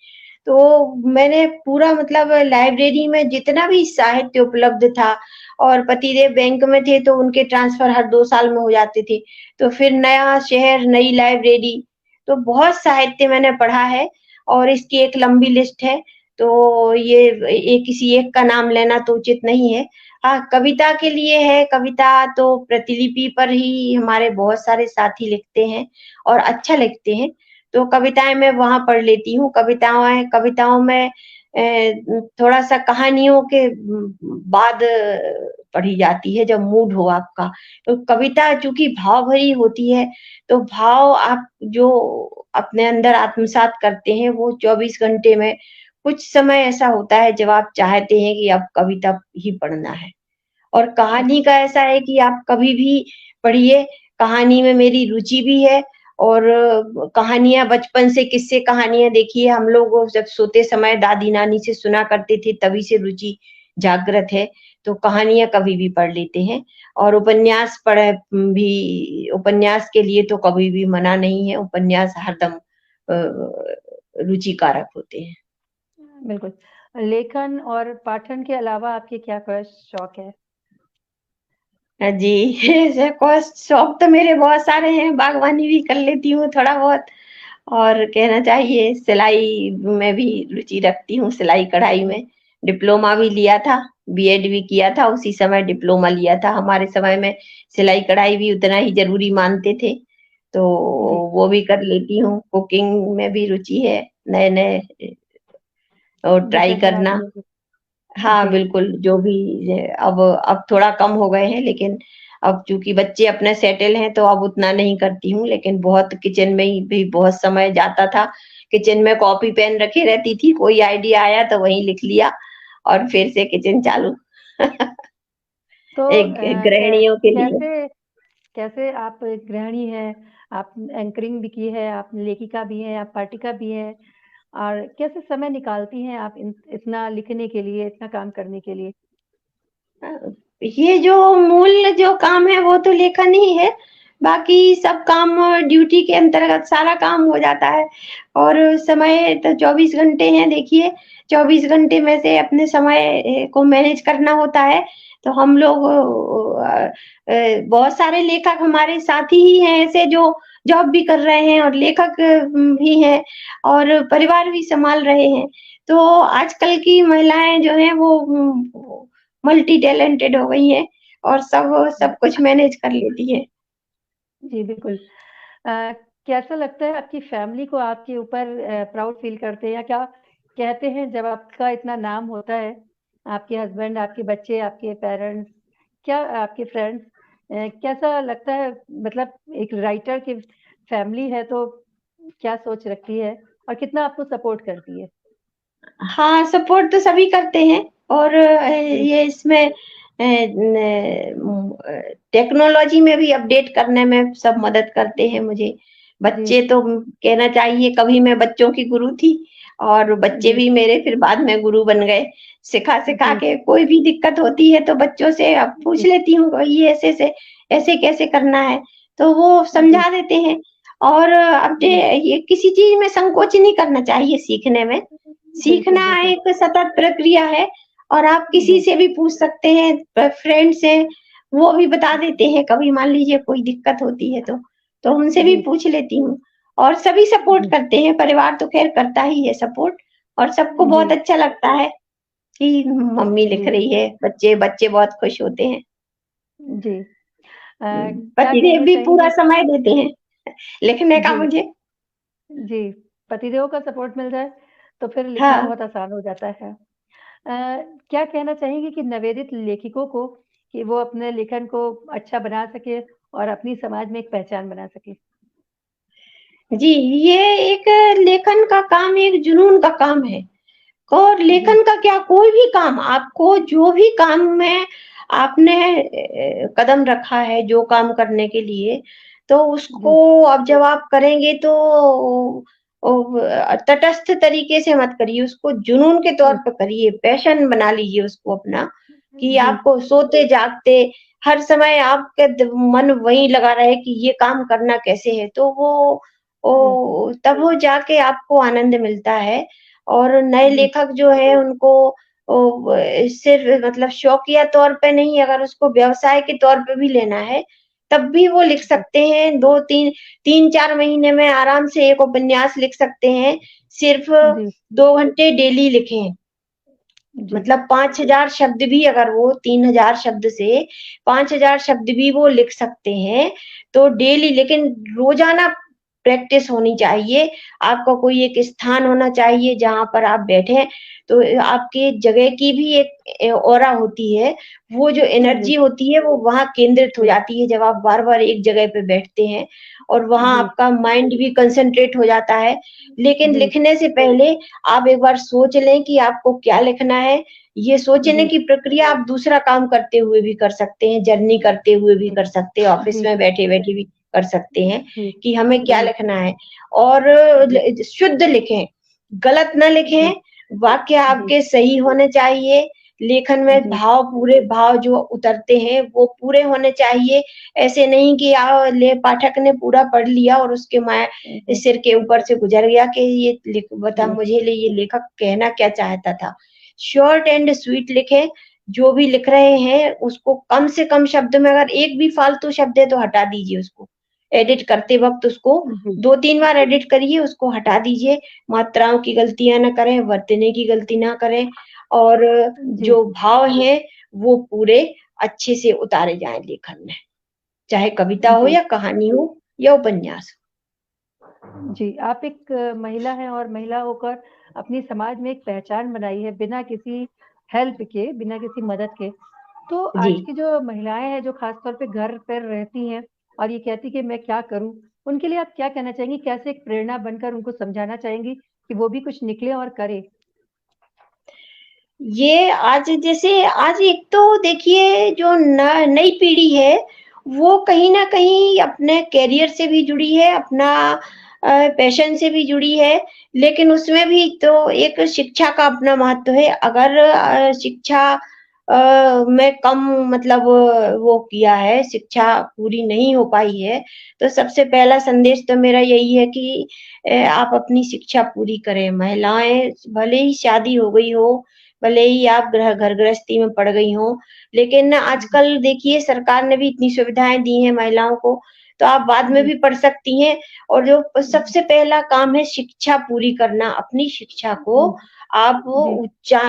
तो मैंने पूरा मतलब लाइब्रेरी में जितना भी साहित्य उपलब्ध था, और पतिदेव बैंक में थे तो उनके ट्रांसफर हर 2 साल में हो जाते थे। तो फिर नया शहर, नई लाइब्रेरी, तो बहुत साहित्य मैंने पढ़ा है और इसकी एक लंबी लिस्ट है। तो ये किसी एक का नाम लेना तो उचित नहीं है। हाँ, कविता के लिए है, कविता तो प्रतिलिपि पर ही हमारे बहुत सारे साथी लिखते हैं और अच्छा लिखते हैं। तो कविताएँ मैं वहाँ पढ़ लेती हूँ। कविताओं में थोड़ा-सा कहानियों के बाद पढ़ी जाती है जब मूड हो आपका। तो कविता चूँकि भाव भरी होती है, तो भाव आप जो अपने अंदर आत्मसात करते हैं, वो 24 घंटे में कुछ समय ऐसा होता है जब आप चाहते हैं कि अब कविता ही पढ़ना है। और कहानी का ऐसा है कि आप कभी भी पढ़िए, कहानी में मेरी रुचि भी है। और कहानियाँ बचपन से किस्से कहानियाँ देखिए हम लोग जब सोते समय दादी-नानी से सुना करते थे, तभी से रुचि जागृत है। तो कहानियाँ कभी भी पढ़ लेते हैं और उपन्यास के लिए तो कभी भी मना नहीं है, उपन्यास हरदम रुचिकारक होते हैं। बिल्कुल। लेखन और पाठन के अलावा आपके क्या शौक है? जी, शौक तो मेरे बहुत सारे हैं, बागवानी भी कर लेती हूँ थोड़ा बहुत और कहना चाहिए सिलाई में भी रुचि रखती हूँ, सिलाई-कढ़ाई में। डिप्लोमा भी लिया था, बीएड भी किया था, उसी समय डिप्लोमा लिया था। हमारे समय में सिलाई-कढ़ाई भी उतना ही ज़रूरी मानते थे, तो जी, वो भी कर लेती हूँ। कुकिंग में भी रुचि है, नए-नए और ट्राई डिशेज़ करना। बनाती हैं। हाँ, जी, बिल्कुल, जो भी अब थोड़ा कम हो गए हैं, लेकिन अब चूँकि बच्चे अपने सेटल हैं, तो अब उतना नहीं करती हूँ, लेकिन बहुत किचन में ही भी बहुत समय जाता था। किचन में कॉपी पेन रखे रहती थी, कोई आइडिया आया तो वहीं लिख लिया और फिर से किचन चालू। तो एक गृहिणियों के लिए। कैसे कैसे आप एक गृहिणी हैं, आप एंकरिंग भी की है, आप लेखिका भी हैं, आप पाठिका भी हैं और कैसे समय निकालती हैं आप इतना लिखने के लिए, इतना काम करने के लिए? अ, ये जो मूल जो काम है वो तो लेखन ही है, बाकी सब काम ड्यूटी के अंतर्गत सारा काम हो जाता है और समय तो 24 घंटे हैं देखिए, 24 घंटे में से अपने समय को मैनेज करना होता है। तो हम लोग बहुत सारे लेखक हमारे साथी ही हैं ऐसे जो जॉब भी कर रहे हैं और लेखक भी हैं और परिवार भी सँभाल रहे हैं। तो आजकल की महिलाएँ जो हैं वो मल्टी टैलेंटेड हो गई हैं और सब कुछ मैनेज कर लेती हैं। जी, बिल्कुल। अ, कैसा लगता है आपकी फैमिली को आपके ऊपर प्राउड फ़ील करते हैं या क्या कहते हैं जब आपका इतना नाम होता है, आपके हस्बैंड, आपके बच्चे, आपके पेरेंट्स, क्या आपके फ्रेंड्स कैसा लगता है मतलब एक राइटर की फैमिली है तो क्या सोच रखती है और कितना आपको सपोर्ट करती है? हाँ, सपोर्ट तो सभी करते हैं और जी, ये इसमें टेक्नोलॉजी में भी अपडेट करने में सब मदद करते हैं मुझे। जी, बच्चे तो कहना चाहिए कभी मैं बच्चों की गुरु थी और बच्चे जी, भी मेरे फिर बाद में गुरु बन गए। सिखा-सिखा जी, के कोई भी दिक्कत होती है तो बच्चों से अब पूछ जी, लेती हूँ भई ये ऐसे कैसे करना है? तो वो जी, समझा देते हैं और अपडे जी, ये किसी चीज़ में संकोच नहीं करना चाहिए सीखने में। बिल्कुल, सीखना बिल्कुल। एक सतत प्रक्रिया है और आप किसी जी, से भी पूछ सकते हैं, फ्रेंड्स हैं, वो भी बता देते हैं, कभी मान लीजिए कोई दिक्कत होती है तो उनसे भी जी, पूछ लेती हूँ और सभी सपोर्ट जी, करते हैं, परिवार तो ख़ैर करता ही है सपोर्ट और सबको जी, बहुत अच्छा लगता है कि मम्मी लिख जी, रही है, बच्चे बच्चे बहुत खुश होते हैं। जी। क्या पतिदेव कहना भी पूरा चाहेंगी समय देते हैं लिखने का जी, मुझे। जी, पतिदेव का सपोर्ट मिल जाए, तो फिर लिखना हाँ। बहुत आसान हो जाता है। क्या कहना चाहेंगी कि नवोदित लेखिकों को कि वो अपने लेखन को अच्छा बना सके और अपनी समाज में एक पहचान बना सके? जी, ये एक लेखन का काम एक जुनून का काम है। और जी, लेखन का क्या कोई भी काम आपको जो भी काम में आपने कदम रखा है जो काम करने के लिए, तो जी, उसको अब जब आप करेंगे तो तटस्थ तरीके से मत करिए, उसको जुनून के तौर जी, पे करिए, पैशन बना लीजिए उसको अपना, कि जी, आपको सोते-जागते हर समय आपके मन वहीं लगा रहे कि ये काम करना कैसे है, तो जी, तब वो जाके आपको आनंद मिलता है। और नए जी, लेखक जो है उनको सिर्फ मतलब शौकिया तौर पे नहीं, अगर उसको व्यवसाय के तौर पे भी लेना है, तब भी वो लिख जी, सकते हैं। 2-3 3-4 महीने में आराम से एक उपन्यास लिख सकते हैं, सिर्फ जी, 2 घंटे डेली लिखें। जी, मतलब 5,000 शब्द भी, अगर वो 3,000 शब्द से 5,000 शब्द भी वो लिख सकते हैं, तो डेली, लेकिन रोज़ाना प्रैक्टिस होनी चाहिए। आपका कोई एक स्थान होना चाहिए जहाँ पर आप बैठें, तो आपके जगह की भी एक ऑरा होती है, वो जो जी, एनर्जी होती है वो वहाँ केंद्रित हो जी, जाती है जब आप बार-बार एक जगह पे बैठते हैं, और वहाँ जी, आपका माइंड भी कंसंट्रेट हो जाता है। लेकिन जी, लिखने से पहले आप एक बार सोच लें कि आपको क्या लिखना है। ये सोचने जी, की प्रक्रिया आप दूसरा काम करते हुए भी कर सकते हैं, जर्नी करते हुए भी जी, कर सकते हैं, ऑफ़िस जी, में बैठे-बैठे भी कर सकते हैं जी, कि हमें क्या जी, लिखना है। और जी, शुद्ध लिखें, गलत ना जी, लिखें, वाक्य जी, आपके सही होने चाहिए, लेखन में जी, पूरे भाव जो उतरते हैं वो पूरे होने चाहिए। ऐसे नहीं कि ले पाठक ने पूरा पढ़ लिया और उसके जी, सिर के ऊपर से गुजर गया कि ये बता जी, मुझे ये लेखक कहना क्या चाहता था। शॉर्ट एंड स्वीट लिखें, जो भी लिख रहे हैं उसको कम से कम शब्द में, अगर एक भी फालतू शब्द है तो हटा दीजिए उसको। एडिट करते वक़्त उसको जी, 2-3 बार एडिट करिए, उसको हटा दीजिए। मात्राओं की गलतियाँ ना करें, वर्तनी की गलती ना करें, और जी, जो भाव हैं वो पूरे अच्छे से उतारे जाएँ लेखन में। चाहे कविता हो जी, या कहानी हो या उपन्यास हो। जी, आप एक महिला हैं और महिला होकर अपनी समाज में एक पहचान बनाई है बिना किसी हेल्प के, बिना किसी मदद के। तो जी। आज की जो महिलाएँ हैं, जो ख़ास तौर पे घर पर रहती हैं और ये कहती कि मैं क्या करूँ? उनके लिए आप क्या कहना चाहेंगी? कैसे एक प्रेरणा बनकर उनको समझाना चाहेंगी कि वो भी कुछ निकले और करें? ये आज जैसे आज एक तो देखिए जो नई पीढ़ी है, वो कहीं न कहीं अपने करियर से भी जुड़ी है, अपना पैशन से भी जुड़ी है, लेकिन उसमें भी तो एक शिक्षा का अपना महत्व है। अगर शिक्षा में कम मतलब वो किया है, शिक्षा पूरी नहीं हो पाई है, तो सबसे पहला संदेश तो मेरा यही है कि आप अपनी शिक्षा पूरी करें। महिलाएँ भले ही शादी हो गई हो, भले ही आप घर गृहस्थी में पड़ गई हों, लेकिन जी, आजकल देखिए सरकार ने भी इतनी सुविधाएँ दी हैं महिलाओं को, तो आप बाद में जी, भी पढ़ सकती हैं। और जो जी, सबसे पहला काम है शिक्षा पूरी करना, अपनी शिक्षा को जी, आप जी, उच्चा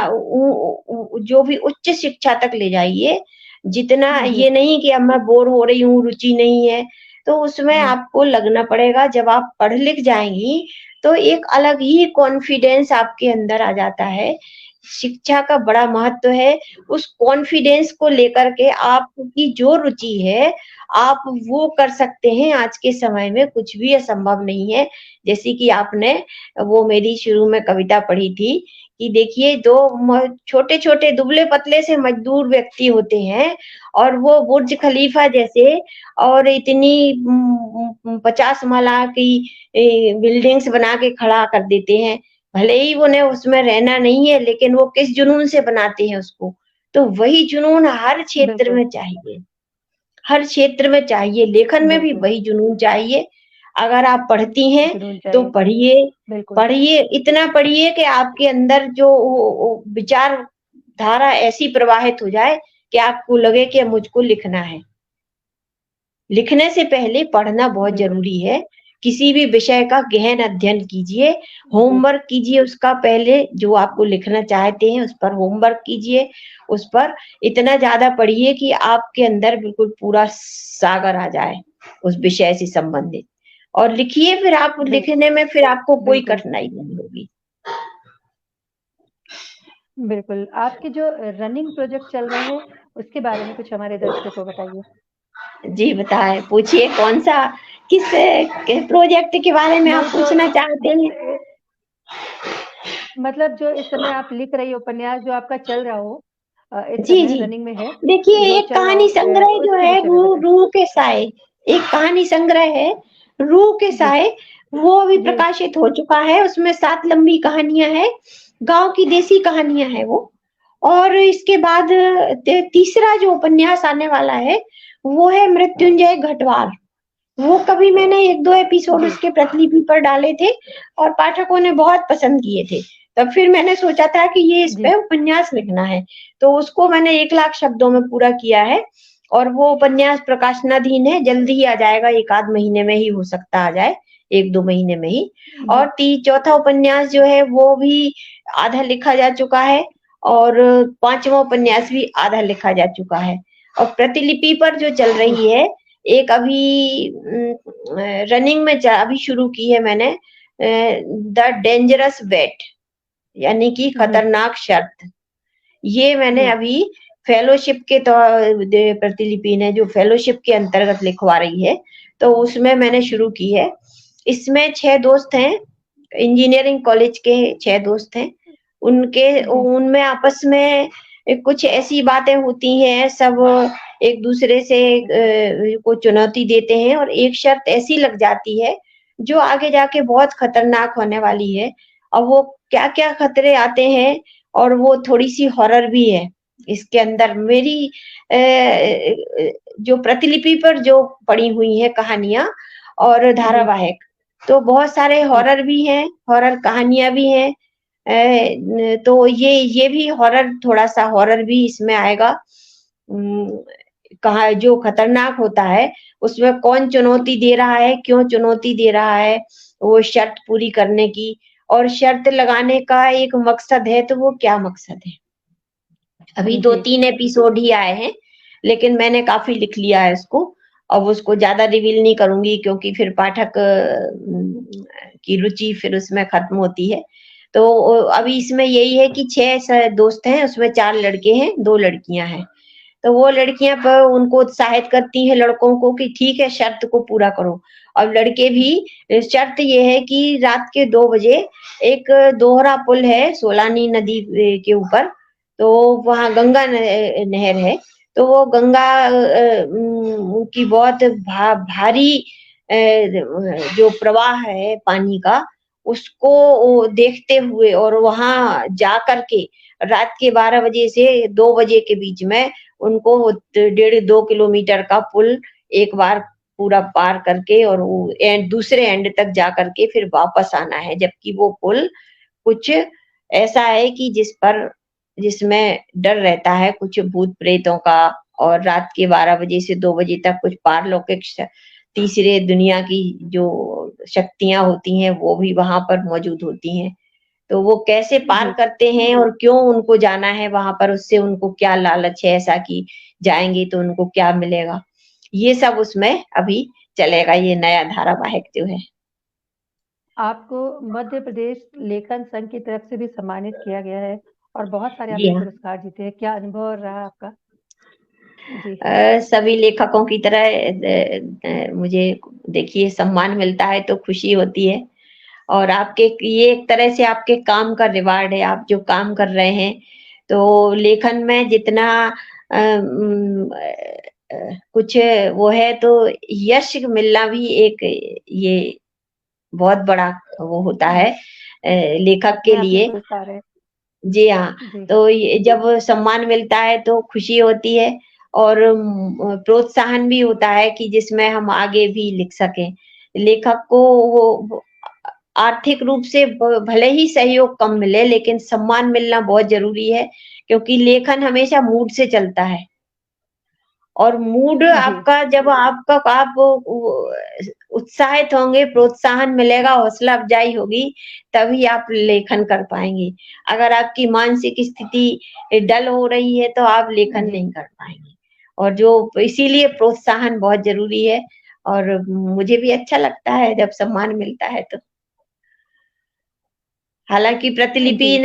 जो भी उच्च शिक्षा तक ले जाइए, जितना जी, ये नहीं कि अब मैं बोर हो रही हूँ, रुचि नहीं है, तो उसमें जी, आपको लगना पड़ेगा। जब आप पढ़ लिख जाएँगी, तो एक अलग ही कॉन्फिडेंस आपके अंदर आ जाता है। शिक्षा का बड़ा महत्व है, उस कॉन्फिडेंस को लेकर के आपकी जो रुचि है, आप वो कर सकते हैं। आज के समय में कुछ भी असंभव नहीं है। जैसे कि आपने वो मेरी शुरू में कविता पढ़ी थी कि देखिए 2 छोटे-छोटे दुबले-पतले से मज़दूर व्यक्ति होते हैं, और वो बुर्ज खलीफा जैसे और इतनी 50 माला की बिल्डिंग्स बना के खड़ा कर देते हैं। भले ही उन्हें उसमें रहना नहीं है, लेकिन वो किस जुनून से बनाते हैं उसको। तो वही जुनून हर क्षेत्र बिल्कुल, में चाहिए, हर क्षेत्र में चाहिए, लेखन में भी बिल्कुल, वही जुनून चाहिए। अगर आप पढ़ती हैं, जुनून तो चाहिए। पढ़िए, बिल्कुल, पढ़िए, इतना पढ़िए कि आपके अंदर जो वो विचार धारा ऐसी प्रवाहित हो जाए कि आपको लगे कि अब मुझको लिखना है। लिखने से पहले पढ़ना बहुत बिल्कुल। ज़रूरी है। किसी भी विषय का गहन अध्ययन कीजिए, जी, होमवर्क कीजिए उसका पहले, जो आपको लिखना चाहते हैं उस पर होमवर्क कीजिए, उस पर इतना ज़्यादा पढ़िए कि आपके अंदर बिल्कुल पूरा सागर आ जाए, उस विषय से संबंधित। और लिखिए, फिर आप बिल लिखने में फिर आपको कोई बिल्कुल, कठिनाई नहीं होगी। बिल्कुल। आपके जो रनिंग प्रोजेक्ट चल रहे हैं, उसके बारे में कुछ हमारे दर्शकों को बताइए? जी, बताएँ, पूछिए कौन-सा किस प्रोजेक्ट के बारे में नहीं आप जो पूछना चाहते हैं? मतलब जो इस समय आप लिख रही हो उपन्यास जो आपका चल रहा हो, इस जी, समय जी। रनिंग में है, देखिए एक रोचल कहानी और संग्रह जो उसके है विषय में रूह बताएँ? रूह के साए, एक कहानी संग्रह है, रूह के जी, साए, वो अभी जी, प्रकाशित हो चुका है, उसमें 7 लंबी कहानियाँ हैं, गाँव की देसी कहानियाँ हैं वो। और इसके बाद तीसरा जो उपन्यास आने वाला है, वो है मृत्युंजय घटवार। वो कभी मैंने 1-2 एपिसोड जी, उसके प्रतिलिपि पर डाले थे और पाठकों ने बहुत पसंद किए थे। तब फिर मैंने सोचा था कि ये इस जी, पे उपन्यास लिखना है, तो उसको मैंने 1 लाख शब्दों में पूरा किया है और वो उपन्यास प्रकाशनाधीन है, जल्दी ही आ जाएगा, 1 आध महीने में ही हो सकता आ जाए, 1-2 महीने में ही। और जी, चौथा उपन्यास जो है वो भी आधा लिखा जा चुका है और 5वां उपन्यास भी आधा लिखा जा चुका है। और प्रतिलिपि पर जो चल जी, रही है, एक अभी रनिंग में अभी शुरू की है मैंने, द डेंजरस बेट, यानी कि हुँ, खतरनाक शर्त। ये मैंने जी, अभी फेलोशिप के प्रतिलिपि ने जो फेलोशिप के अंतर्गत लिखवा रही है, तो उसमें मैंने शुरू की है। इसमें 6 दोस्त हैं, इंजीनियरिंग कॉलेज के 6 दोस्त हैं। उनके जी, उनमें आपस में कुछ ऐसी बातें होती हैं, सब एक दूसरे से को चुनौती देते हैं और एक शर्त ऐसी लग जाती है, जो आगे जाके बहुत खतरनाक होने वाली है। और वो क्या-क्या खतरे आते हैं और वो थोड़ी-सी हॉरर भी है इसके अंदर। मेरी जो प्रतिलिपि पर जो पड़ी हुई हैं कहानियाँ और जी, धारावाहिक, तो बहुत सारे जी, हॉरर भी हैं, हॉरर कहानियाँ भी हैं। तो ये भी हॉरर, थोड़ा-सा हॉरर भी इसमें आएगा। उम, कहा जो खतरनाक होता है, उसमें कौन चुनौती दे रहा है, क्यों चुनौती दे रहा है, वो शर्त पूरी करने की, और शर्त लगाने का एक मकसद है, तो वो क्या मकसद है? अभी जी, 2-3 एपिसोड ही आए हैं, लेकिन मैंने काफ़ी लिख लिया है उसको। अब उसको ज़्यादा रिवील नहीं करूँगी क्योंकि फिर पाठक की रुचि फिर उसमें खत्म होती है। तो अभी इसमें यही है कि 6 दोस्त हैं, उसमें 4 लड़के हैं, 2 लड़कियाँ हैं। तो वो लड़कियाँ उनको उत्साहित करती हैं लड़कों को कि ठीक है, शर्त को पूरा करो। और लड़के भी, शर्त ये है कि रात के 2 बजे एक दोहरा पुल है सोलानी नदी के ऊपर, तो वहाँ गंगा नहर है, तो वो गंगा की बहुत भारी जो प्रवाह है पानी का, उसको देखते हुए और वहाँ जा कर के रात के 12 बजे से 2 बजे के बीच में उनको 1.5-2 किलोमीटर का पुल एक बार पूरा पार करके और वो दूसरे एंड तक जा करके फिर वापस आना है। जबकि वो पुल कुछ ऐसा है कि जिसमें डर रहता है कुछ भूत-प्रेतों का, और रात के 12 बजे से 2 बजे तक कुछ पारलौकिक तीसरे दुनिया की जो शक्तियाँ होती हैं, वो भी वहाँ पर मौजूद होती हैं। तो वो कैसे पार जी। करते हैं और क्यों उनको जाना है वहाँ पर, उससे उनको क्या लालच है ऐसा कि जाएँगे तो उनको क्या मिलेगा? ये सब उसमें अभी चलेगा, ये नया धारावाहिक जो है। आपको मध्य प्रदेश लेखन संघ की तरफ से भी सम्मानित किया गया है और बहुत सारे जी आपने हाँ। पुरस्कार जीते हैं। क्या अनुभव रहा आपका? जी, सभी लेखकों की तरह मुझे देखिए सम्मान मिलता है तो खुशी होती है, और आपके ये एक तरह से आपके काम का रिवार्ड है, आप जो काम कर रहे हैं, तो लेखन में जितना कुछ वो है, तो यश मिलना भी एक ये बहुत बड़ा वो होता है लेखक के अपने आप में लिए। पुरस्कार है। जी हाँ, जी, तो ये जब सम्मान मिलता है तो खुशी होती है और प्रोत्साहन भी होता है कि जिसमें हम आगे भी लिख सकें। लेखक को वो आर्थिक रूप से भले ही सहयोग कम मिले, लेकिन सम्मान मिलना बहुत ज़रूरी है, क्योंकि लेखन हमेशा मूड से चलता है। और मूड जी, आपका जब आपका आप उत्साहित होंगे, प्रोत्साहन मिलेगा, हौसला अफ़ज़ाई होगी, तभी आप लेखन कर पाएँगे। अगर आपकी मानसिक स्थिति डल हो रही है, तो आप लेखन जी। नहीं कर पाएँगे। और जो इसीलिए प्रोत्साहन बहुत ज़रूरी है, और मुझे भी अच्छा लगता है जब सम्मान मिलता है तो। हालाँकि जी, प्रतिलिपि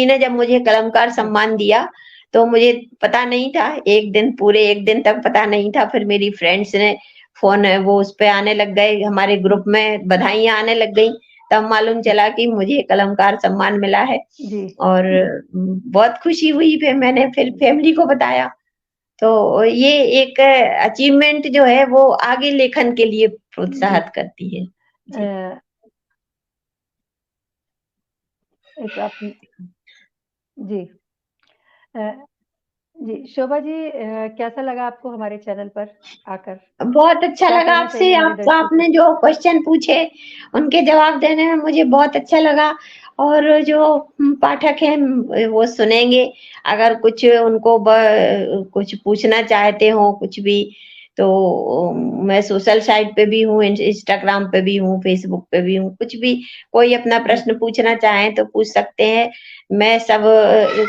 ने जब मुझे कलमकार जी, सम्मान दिया, तो मुझे पता नहीं था, 1 दिन पूरे 1 दिन तक पता नहीं था, फिर मेरी फ्रेंड्स ने फ़ोन वो उस पे आने लग गए, हमारे ग्रुप में बधाइयाँ आने लग गईं, तब मालूम चला कि मुझे कलमकार सम्मान मिला है जी और बहुत खुशी हुई। फिर मैंने फिर फैमिली को बताया। तो ये एक अचीवमेंट जो है वो आगे लेखन के लिए जी प्रोत्साहित करती है। जी। अ, एक आप जी अ, जी शोभा जी, कैसा लगा आपको हमारे चैनल पर आकर? बहुत अच्छा क्या लगा कहना आपसे, चाहिए हमारे आप दर्शकों को? आपने जो क्वेश्चन पूछे उनके जवाब देने में मुझे बहुत अच्छा लगा। और जो पाठक हैं वो सुनेंगे, अगर कुछ उनको कुछ पूछना चाहते हो कुछ भी, तो मैं सोशल साइट पे भी हूँ, इंस्टाग्राम पे भी हूँ, फेसबुक पे भी हूँ। कुछ भी कोई अपना जी प्रश्न पूछना चाहे तो पूछ सकते हैं। मैं सब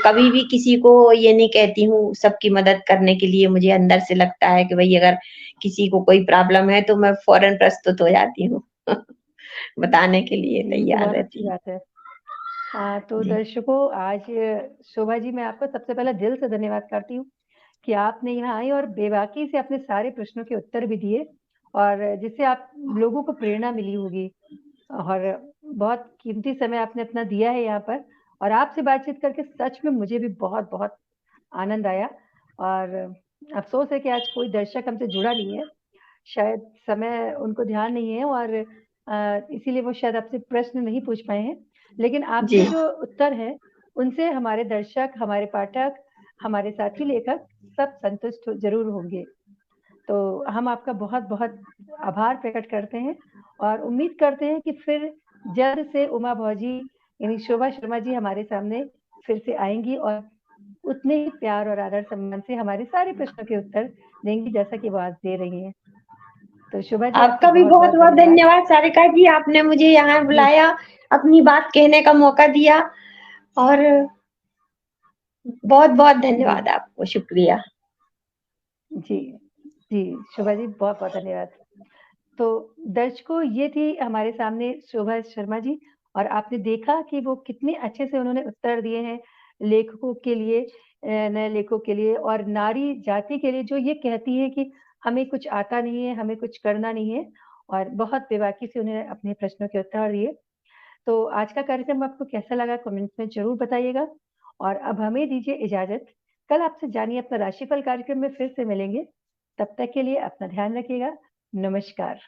कभी भी किसी को ये नहीं कहती हूँ, सबकी मदद करने के लिए मुझे अंदर से लगता है कि भाई अगर किसी को कोई प्रॉब्लम है तो मैं फौरन प्रस्तुत हो जाती हूँ बताने के लिए जी, ये तो तैयार बहुत अच्छी रहती हूँ। बात है। तो जी। दर्शकों, आज शोभा जी, मैं आपका सबसे पहले दिल से धन्यवाद करती हूँ कि आपने यहाँ आई और बेबाकी से अपने सारे प्रश्नों के उत्तर भी दिए, और जिससे आप लोगों को प्रेरणा मिली होगी, और बहुत कीमती समय आपने अपना दिया है यहाँ पर। और आपसे बातचीत करके सच में मुझे भी बहुत-बहुत आनंद आया, और अफ़सोस है कि आज कोई दर्शक हमसे जुड़ा नहीं है। शायद समय उनको ध्यान नहीं है, और इसीलिए वो शायद आपसे प्रश्न नहीं पूछ पाए हैं। लेकिन जी। आपके जो उत्तर हैं, उनसे हमारे दर्शक, हमारे पाठक, हमारे साथी लेखक सब संतुष्ट ज़रूर होंगे। तो हम आपका बहुत-बहुत आभार प्रकट करते हैं, और उम्मीद करते हैं कि फिर जल्द से उमा भौजी यानी शोभा शर्मा जी हमारे सामने फिर से आएँगी, और उतने ही प्यार और आदर सम्मान से हमारे सारे प्रश्नों के उत्तर देंगी, जैसा कि वो आज दे रही हैं। तो शोभा जी, आपका आपका भी बहुत बहुत-बहुत बहुत धन्यवाद। धन्यवाद सारिका जी, आपने मुझे यहाँ जी, बुलाया, अपनी बात कहने का मौका दिया, और बहुत बहुत जी, धन्यवाद आपको, शुक्रिया। जी, जी, शोभा जी, बहुत-बहुत धन्यवाद। तो दर्शकों, ये थी हमारे सामने शोभा शर्मा जी, और आपने देखा कि वो कितने अच्छे से उन्होंने उत्तर दिए हैं लेखकों के लिए, नए लेखकों के लिए, और नारी जाति के लिए, जो ये कहती है कि हमें कुछ आता नहीं है, हमें कुछ करना नहीं है, और बहुत बेबाकी से उन्होंने अपने प्रश्नों के उत्तर दिए। तो आज का कार्यक्रम आपको कैसा लगा, कमेंट्स में ज़रूर बताइएगा, और अब हमें दीजिए इजाज़त। कल आपसे जानिए अपना राशिफल कार्यक्रम में फिर से मिलेंगे। तब तक के लिए अपना ध्यान रखिएगा। नमस्कार।